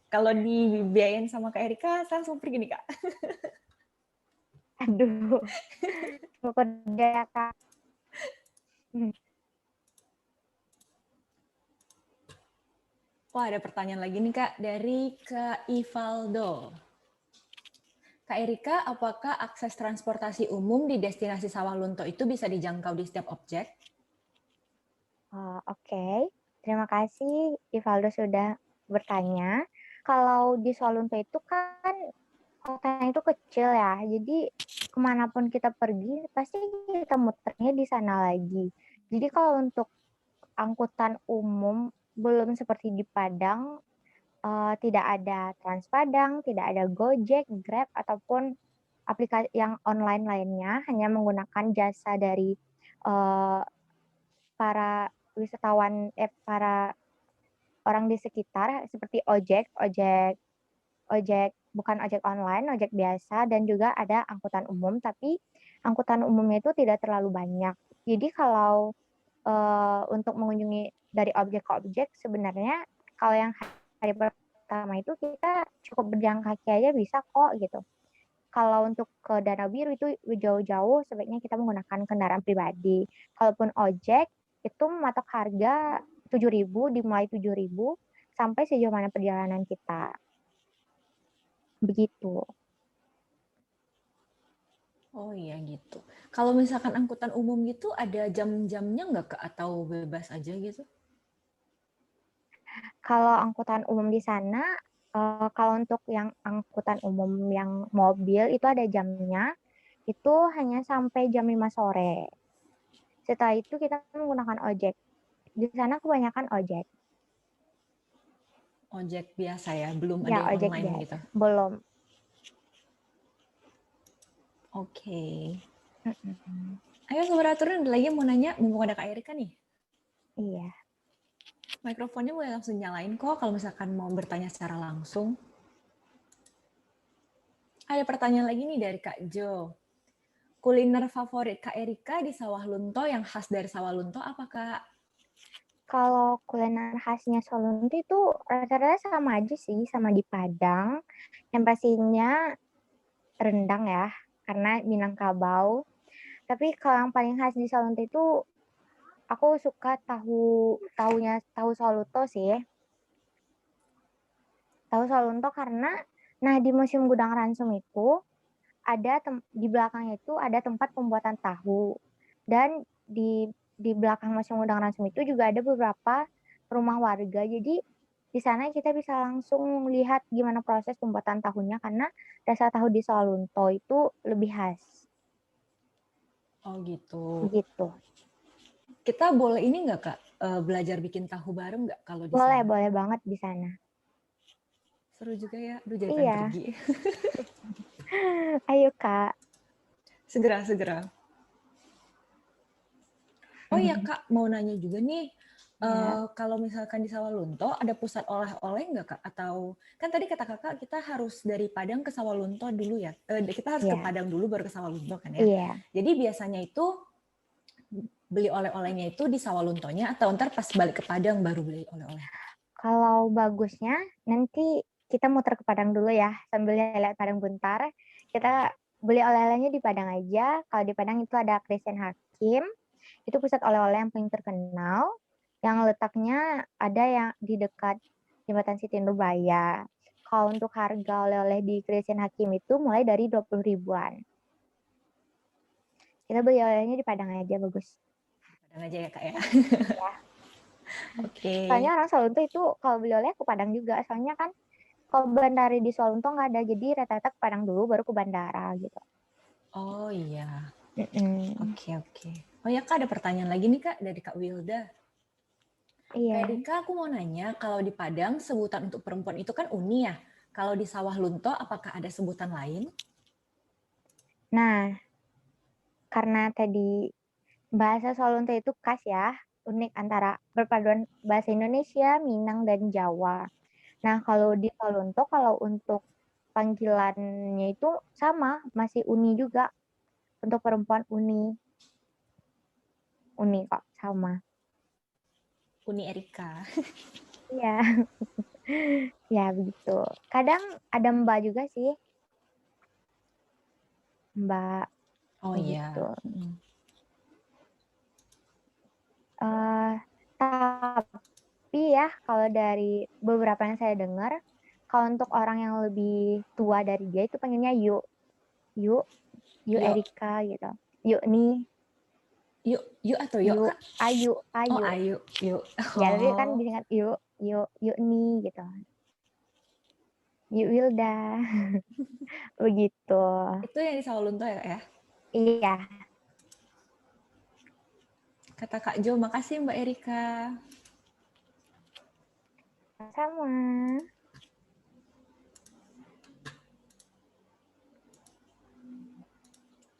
Kalau dibiayain sama Kak Erika, saya langsung pergi nih Kak. Aduh, pokoknya Kak. Wah, ada pertanyaan lagi nih Kak dari Kak Ivaldo. Kak Erika, apakah akses transportasi umum di destinasi Sawah Lunto itu bisa dijangkau di setiap objek? Oke. Terima kasih Ivaldo sudah bertanya. Kalau di Solunto itu kan kotanya itu kecil ya, jadi kemanapun kita pergi pasti kita muternya di sana lagi. Jadi kalau untuk angkutan umum belum seperti di Padang, tidak ada Trans Padang, tidak ada Gojek, Grab, ataupun aplikasi yang online lainnya, hanya menggunakan jasa dari eh, para para orang di sekitar seperti ojek, ojek bukan ojek online, ojek biasa, dan juga ada angkutan umum, tapi angkutan umumnya itu tidak terlalu banyak. Jadi kalau untuk mengunjungi dari objek ke objek sebenarnya kalau yang hari pertama itu kita cukup berjalan kaki aja bisa kok gitu. Kalau untuk ke Danau Biru itu jauh-jauh sebaiknya kita menggunakan kendaraan pribadi. Kalaupun ojek itu mematok harga 7.000 dimulai 7.000 sampai sejauh mana perjalanan kita. Begitu. Oh iya gitu. Kalau misalkan angkutan umum gitu ada jam-jamnya nggak Kak? Atau bebas aja gitu? Kalau angkutan umum di sana, kalau untuk yang angkutan umum yang mobil itu ada jamnya, itu hanya sampai jam 5 sore. Setelah itu kita menggunakan ojek. Di sana kebanyakan ojek. Ojek biasa ya, belum ada Ya, yang ojek online gitu. biasa. Belum. Oke. Mm-mm. Ayo Sobat Aturan, ada lagi yang mau nanya, mumpung ada Kak Erika nih. Iya. Mikrofonnya boleh langsung nyalain kok kalau misalkan mau bertanya secara langsung. Ada pertanyaan lagi nih dari Kak Jo. Kuliner favorit Kak Erika di Sawah Lunto yang khas dari Sawah Lunto apa Kak? Kalau kuliner khasnya Solo itu rata-rata sama aja sih, sama di Padang. Yang pastinya rendang ya, karena Minangkabau. Tapi kalau yang paling khas di Solo itu aku suka tahu Soluto sih. Tahu Soluto karena nah di Museum Gudang Ransum itu di belakangnya itu ada tempat pembuatan tahu. Dan di belakang Museum Gudang Ransum itu juga ada beberapa rumah warga. Jadi di sana kita bisa langsung lihat gimana proses pembuatan tahunya karena rasa tahu di Sawalunto itu lebih khas. Oh gitu. Gitu. Kita boleh ini nggak Kak, belajar bikin tahu bareng nggak kalau di Boleh, sana? boleh banget di sana. Seru juga ya, aduh jadi pengen Iya, pergi. ayo Kak. Segera, segera. Oh iya Kak, mau nanya juga nih, Ya, kalau misalkan di Sawalunto ada pusat oleh-oleh nggak Kak? Atau kan tadi kata Kakak kita harus dari Padang ke Sawalunto dulu ya? Kita harus ke iya, Padang dulu baru ke Sawalunto kan ya? iya. Jadi biasanya itu beli oleh-olehnya itu di Sawaluntonya atau ntar pas balik ke Padang baru beli oleh-oleh? Kalau bagusnya nanti kita muter ke Padang dulu ya, sambil lihat Padang bentar. Kita beli oleh-olehnya di Padang aja. Kalau di Padang itu ada Christian Hakim, itu pusat oleh-oleh yang paling terkenal, yang letaknya ada yang di dekat Jembatan Siti Nurbaya. Kalau untuk harga oleh-oleh di Christian Hakim itu mulai dari 20 ribuan. Kita beli oleh-olehnya di Padang aja, bagus. Padang aja ya Kak ya? Ya. Oke. Soalnya orang Solo itu kalau beli oleh ke Padang juga, soalnya kan kalau bandara di Solo nggak ada, jadi rata-rata ke Padang dulu baru ke bandara gitu. Oh iya. Mm-mm. Oke, oke. Oh ya Kak, ada pertanyaan lagi nih Kak dari Kak Wilda. Kak Iya. Erika, aku mau nanya, kalau di Padang sebutan untuk perempuan itu kan uni ya. Kalau di Sawah Lunto, apakah ada sebutan lain? Nah, karena tadi bahasa Solo itu khas ya, unik antara perpaduan bahasa Indonesia, Minang, dan Jawa. Nah, kalau di Solo kalau untuk panggilannya itu sama, masih uni juga. Untuk perempuan uni, uni kok sama. Uni Erika. Iya, ya begitu. Kadang ada Mbak juga sih, Mbak Oh begitu. iya. Mm. Tapi ya ya, kalau dari beberapa yang saya dengar, kalau untuk orang yang lebih tua dari dia itu panggilnya yuk, yuk, yuk Yuk, Erika gitu. Yuk nih, yuk, yuk atau yuk yuk, Kak? ayu, Oh, ayu. ayo, yuk. Ya, tapi kan Oh, disingkat yuk, yuk, yuk nih gitu. Yuk Wilda, begitu. itu yang di Sawalunto ya, Kak ya? Iya, Kata Kak Jo, makasih Mbak Erika. sama.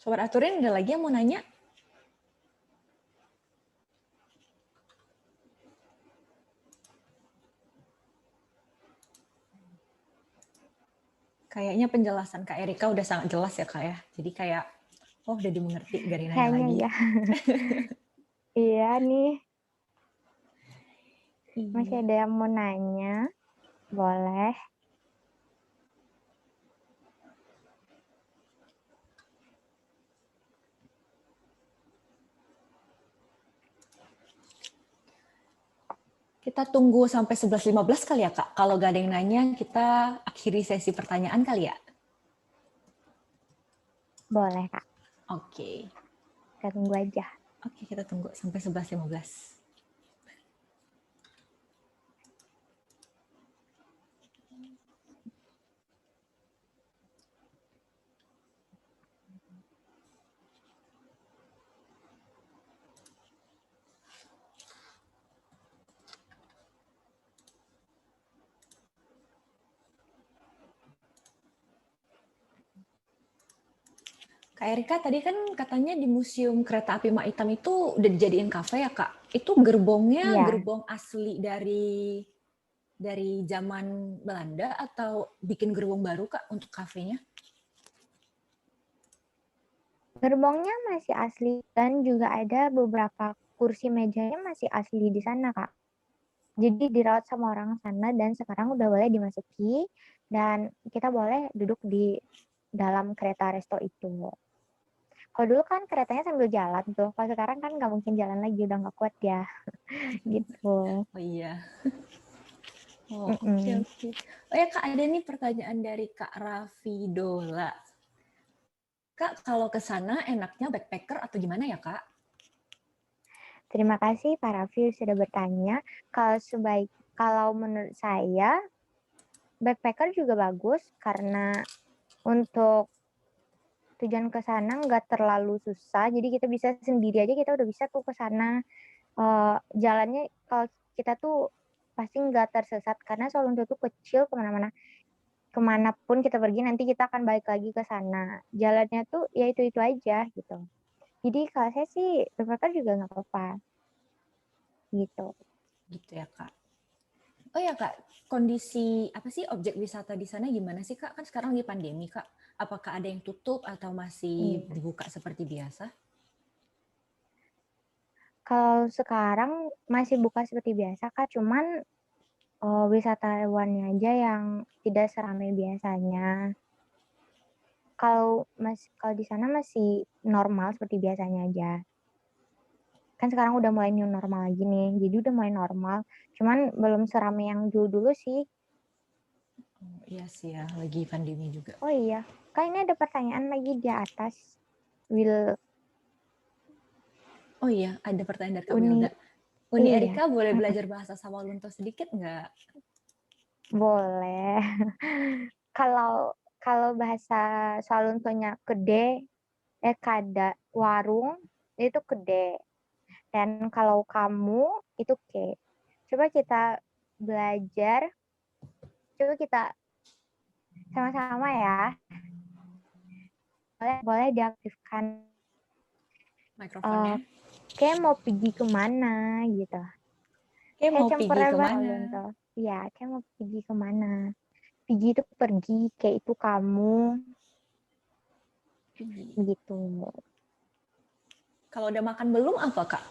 Sobat Aturin, ada lagi yang mau nanya? Kayaknya penjelasan Kak Erika udah sangat jelas ya Kak ya. Jadi kayak, oh udah dimengerti, gak nanya Kayaknya lagi. ya. Iya nih, masih Iya. ada yang mau nanya? Boleh. Kita tunggu sampai 11.15 kali ya Kak. Kalau gak ada yang nanya, kita akhiri sesi pertanyaan kali ya. Boleh, Kak. Oke. Kita tunggu aja. Oke, kita tunggu sampai 11.15. Kak Erika tadi kan katanya di Museum Kereta Api Mak Itam itu udah dijadiin kafe ya Kak. Itu gerbongnya Iya. gerbong asli dari zaman Belanda atau bikin gerbong baru Kak untuk kafenya? Gerbongnya masih asli dan juga ada beberapa kursi mejanya masih asli di sana, Kak. Jadi dirawat sama orang sana dan sekarang udah boleh dimasuki dan kita boleh duduk di dalam kereta resto itu. Kalau dulu kan keretanya sambil jalan tuh, kalau sekarang kan nggak mungkin jalan lagi, udah nggak kuat ya, gitu. Oh iya. Oh, oke, Mm-mm. oke. Oh ya, Kak, ada nih pertanyaan dari Kak Raffi Dola. Kak, kalau ke sana enaknya backpacker atau gimana ya, Kak? Terima kasih Pak Raffi sudah bertanya. Kalau menurut saya backpacker juga bagus karena untuk tujuan ke sana nggak terlalu susah. Jadi kita bisa sendiri aja kita udah bisa tuh ke sana. Jalannya kalau kita tuh pasti nggak tersesat karena Solo tuh kecil kemana-mana. Kemanapun kita pergi nanti kita akan balik lagi ke sana. Jalannya tuh ya itu aja gitu. Jadi kalau saya sih backpacker juga nggak apa-apa gitu. Gitu ya, Kak. Oh ya, Kak, kondisi apa sih objek wisata di sana gimana sih, Kak? Kan sekarang lagi pandemi, Kak. Apakah ada yang tutup atau masih Iya. dibuka seperti biasa? Kalau sekarang masih buka seperti biasa Kak, cuman wisatawannya aja yang tidak seramai biasanya. Kalau di sana masih normal seperti biasanya aja. Kan sekarang udah mulai new normal lagi nih, jadi udah mulai normal. Cuman belum seramai yang dulu-dulu sih. Oh, iya sih ya, lagi pandemi juga. Oh iya, Kak ini ada pertanyaan lagi di atas. Will Oh iya, ada pertanyaan dari Kak Uni, Wilda. Uni iya, Erika boleh belajar bahasa Sawalunto sedikit nggak? boleh. Kalau kalau bahasa Saluntonya kede, kada, warung, itu kede. Dan kalau kamu itu ke. Coba kita belajar, coba kita sama-sama ya. Boleh diaktifkan. Mikrofonnya. Kayak mau pergi kemana gitu. Kayak Mau campur pergi rebah kemana? tuh. Iya, kayak mau pergi kemana. Pergi itu pergi, kayak itu kamu, gitu. Kalau udah makan belum apa, Kak?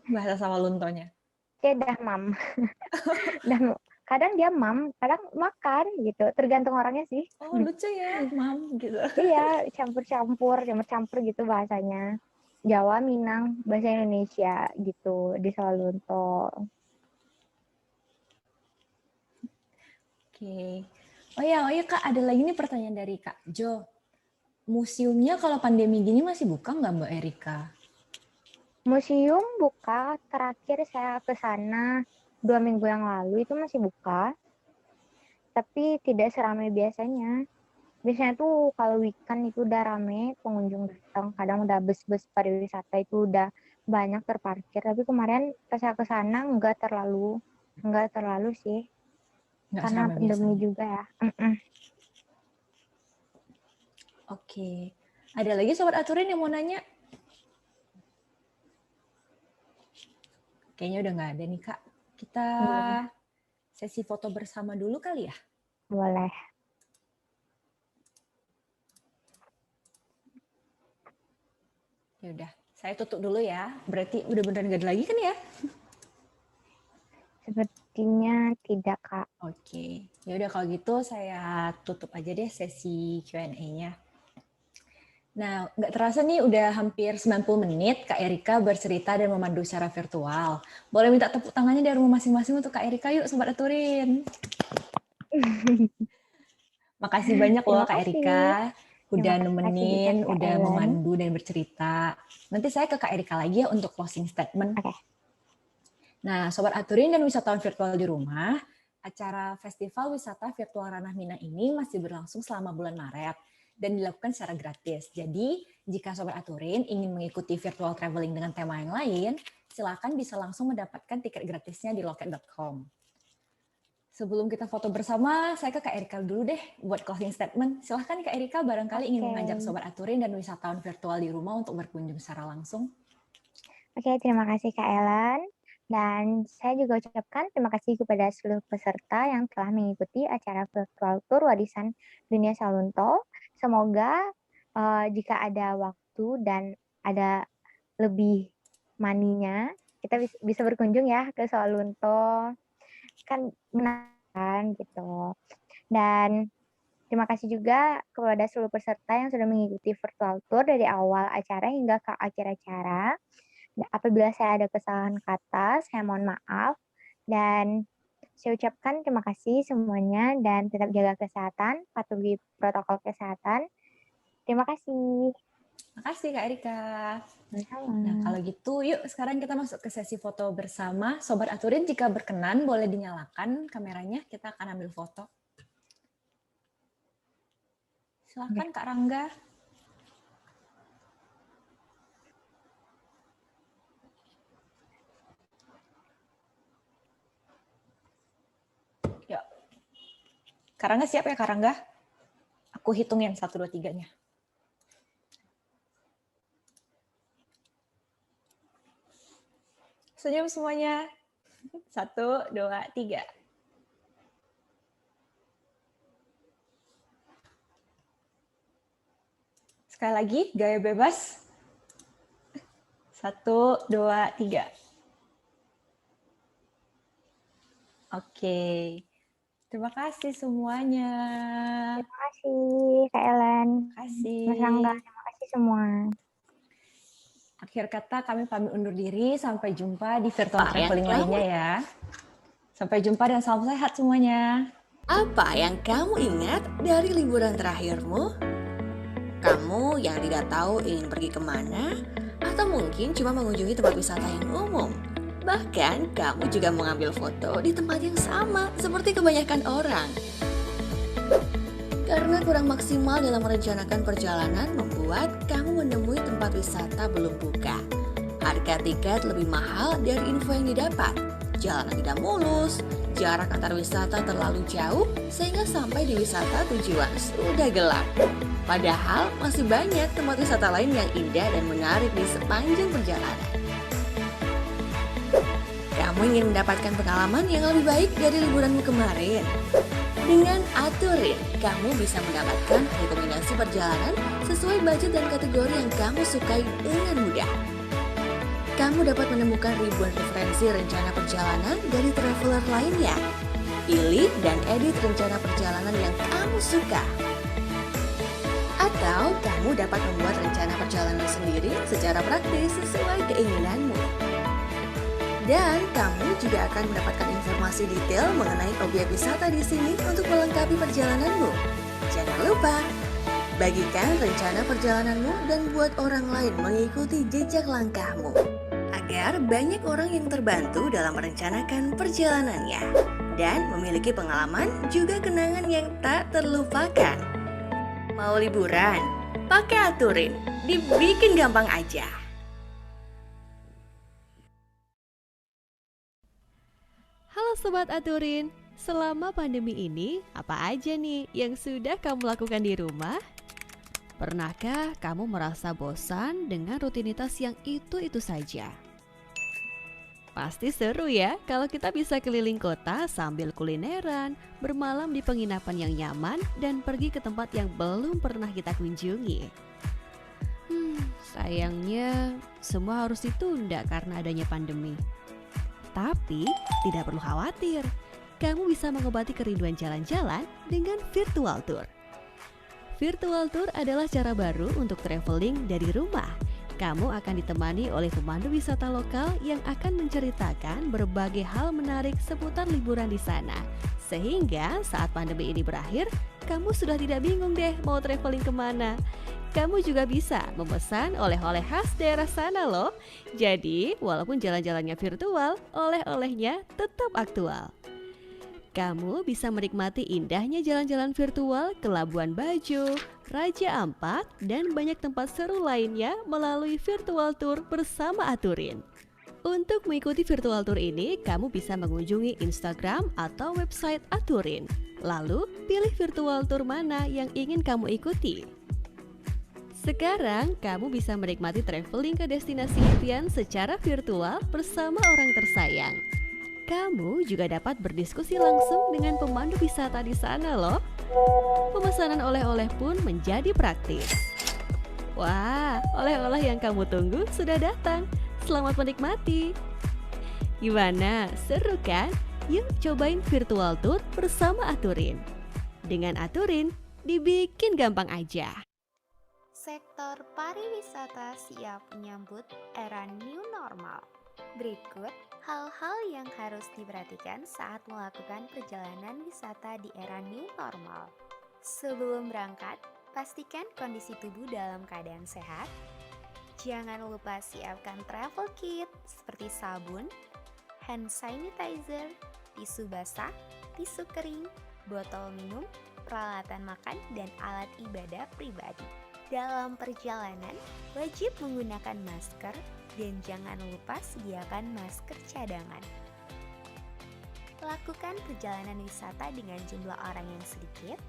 Bahasa Sawaluntonya. Kayak dah mam. Dan kadang dia mam, kadang makan gitu. Tergantung orangnya sih. Oh, lucu ya, Mam, gitu. Iya, campur-campur gitu bahasanya. Jawa, Minang, bahasa Indonesia gitu di Sawalunto. Oke. Oh ya Kak, ada lagi nih pertanyaan dari Kak Jo. Museumnya kalau pandemi gini masih buka nggak Mbak Erika? Museum buka, terakhir saya ke sana 2 minggu yang lalu itu masih buka, tapi tidak seramai biasanya. Biasanya tuh kalau weekend itu udah rame, pengunjung datang, kadang udah bus-bus pariwisata itu udah banyak terparkir. Tapi kemarin pas saya ke sana nggak terlalu sih, Nggak karena seramai pandemi biasanya. juga ya. Mm-mm. Oke. Ada lagi Sobat Aturin yang mau nanya? Kayaknya udah nggak ada nih Kak. Kita Iya, sesi foto bersama dulu kali ya? boleh. Ya udah, saya tutup dulu ya. Berarti udah beneran nggak ada lagi kan ya? Sepertinya tidak, Kak. Oke. Ya udah kalau gitu saya tutup aja deh sesi Q&A-nya. Nah, nggak terasa nih udah hampir 90 menit Kak Erika bercerita dan memandu secara virtual. Boleh minta tepuk tangannya dari rumah masing-masing untuk Kak Erika yuk Sobat Aturin. Makasih banyak loh Terima Kak Erika kasih. udah Terima kasih juga nemenin, Kak udah Ellen. memandu dan bercerita. Nanti saya ke Kak Erika lagi ya untuk closing statement. Oke. Nah, Sobat Aturin dan wisatawan virtual di rumah, acara Festival Wisata Virtual Ranah Minang ini masih berlangsung selama bulan Maret dan dilakukan secara gratis. Jadi, jika Sobat Aturin ingin mengikuti virtual traveling dengan tema yang lain, silakan bisa langsung mendapatkan tiket gratisnya di loket.com. Sebelum kita foto bersama, saya ke Kak Erika dulu deh buat closing statement. Silahkan Kak Erika barangkali ingin mengajak Sobat Aturin dan wisatawan virtual di rumah untuk berkunjung secara langsung. Oke, terima kasih Kak Ellen. Dan saya juga ucapkan terima kasih kepada seluruh peserta yang telah mengikuti acara virtual tour warisan dunia Sawalunto. Semoga jika ada waktu dan ada lebih maninya, kita bisa berkunjung ya ke Sawalunto. Kan menarik gitu. Dan terima kasih juga kepada seluruh peserta yang sudah mengikuti virtual tour dari awal acara hingga ke akhir acara. Apabila saya ada kesalahan kata, saya mohon maaf. Dan saya ucapkan terima kasih semuanya dan tetap jaga kesehatan, patuhi protokol kesehatan. Terima kasih. Makasih Kak Erika. Nah, Sama-sama. kalau gitu yuk sekarang kita masuk ke sesi foto bersama. Sobat Aturin jika berkenan boleh dinyalakan kameranya, kita akan ambil foto. Silahkan Kak Rangga. Yuk. Kak Rangga siap ya Kak Rangga? Aku hitung yang 1, 2, 3-nya. Senyum semuanya. 1, 2, 3. Sekali lagi, gaya bebas. 1, 2, 3. Oke. Terima kasih semuanya. Terima kasih Kak Ellen. Terima kasih. Mas Rangga, terima kasih semua. Akhir kata kami pamit undur diri. Sampai jumpa di virtual traveling lainnya ya. Sampai jumpa dan salam sehat semuanya. Apa yang kamu ingat dari liburan terakhirmu? Kamu yang tidak tahu ingin pergi kemana? Atau mungkin cuma mengunjungi tempat wisata yang umum? Bahkan kamu juga mengambil foto di tempat yang sama seperti kebanyakan orang. Karena kurang maksimal dalam merencanakan perjalanan membuat kamu menemui tempat wisata belum buka. Harga tiket lebih mahal dari info yang didapat. Jalanan tidak mulus, jarak antar wisata terlalu jauh sehingga sampai di wisata tujuan sudah gelap. Padahal masih banyak tempat wisata lain yang indah dan menarik di sepanjang perjalanan. Kamu ingin mendapatkan pengalaman yang lebih baik dari liburanmu kemarin? Dengan Aturin, kamu bisa mendapatkan rekomendasi perjalanan sesuai budget dan kategori yang kamu sukai dengan mudah. Kamu dapat menemukan ribuan referensi rencana perjalanan dari traveler lainnya. Pilih dan edit rencana perjalanan yang kamu suka. Atau kamu dapat membuat rencana perjalanan sendiri secara praktis sesuai keinginanmu. Dan kamu juga akan mendapatkan informasi detail mengenai objek wisata di sini untuk melengkapi perjalananmu. Jangan lupa, bagikan rencana perjalananmu dan buat orang lain mengikuti jejak langkahmu, agar banyak orang yang terbantu dalam merencanakan perjalanannya dan memiliki pengalaman juga kenangan yang tak terlupakan. Mau liburan? Pakai Aturin, dibikin gampang aja. Halo Sobat Aturin, selama pandemi ini apa aja nih yang sudah kamu lakukan di rumah? Pernahkah kamu merasa bosan dengan rutinitas yang itu-itu saja? Pasti seru ya kalau kita bisa keliling kota sambil kulineran, bermalam di penginapan yang nyaman, dan pergi ke tempat yang belum pernah kita kunjungi. Sayangnya semua harus ditunda karena adanya pandemi. Tapi tidak perlu khawatir, kamu bisa mengobati kerinduan jalan-jalan dengan virtual tour. Virtual tour adalah cara baru untuk traveling dari rumah. Kamu akan ditemani oleh pemandu wisata lokal yang akan menceritakan berbagai hal menarik seputar liburan di sana. Sehingga saat pandemi ini berakhir, kamu sudah tidak bingung deh mau traveling kemana. Kamu juga bisa memesan oleh-oleh khas daerah sana loh. Jadi, walaupun jalan-jalannya virtual, oleh-olehnya tetap aktual. Kamu bisa menikmati indahnya jalan-jalan virtual ke Labuan Bajo, Raja Ampat, dan banyak tempat seru lainnya melalui virtual tour bersama Aturin. Untuk mengikuti virtual tour ini, kamu bisa mengunjungi Instagram atau website Aturin. Lalu, pilih virtual tour mana yang ingin kamu ikuti. Sekarang, kamu bisa menikmati traveling ke destinasi impian secara virtual bersama orang tersayang. Kamu juga dapat berdiskusi langsung dengan pemandu wisata di sana loh. Pemesanan oleh-oleh pun menjadi praktis. Wah, oleh-oleh yang kamu tunggu sudah datang. Selamat menikmati. Gimana? Seru kan? Yuk cobain virtual tour bersama Aturin. Dengan Aturin, dibikin gampang aja. Sektor pariwisata siap menyambut era new normal. Berikut hal-hal yang harus diperhatikan saat melakukan perjalanan wisata di era new normal. Sebelum berangkat, pastikan kondisi tubuh dalam keadaan sehat. Jangan lupa siapkan travel kit seperti sabun, hand sanitizer, tisu basah, tisu kering, botol minum, peralatan makan, dan alat ibadah pribadi. Dalam perjalanan, wajib menggunakan masker dan jangan lupa sediakan masker cadangan. Lakukan perjalanan wisata dengan jumlah orang yang sedikit.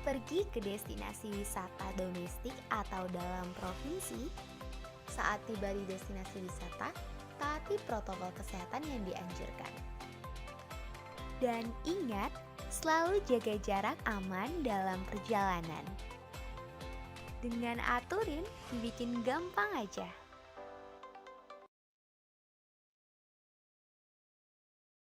Pergi ke destinasi wisata domestik atau dalam provinsi. Saat tiba di destinasi wisata, taati protokol kesehatan yang dianjurkan. Dan ingat, selalu jaga jarak aman dalam perjalanan. Dengan Aturin, dibikin gampang aja.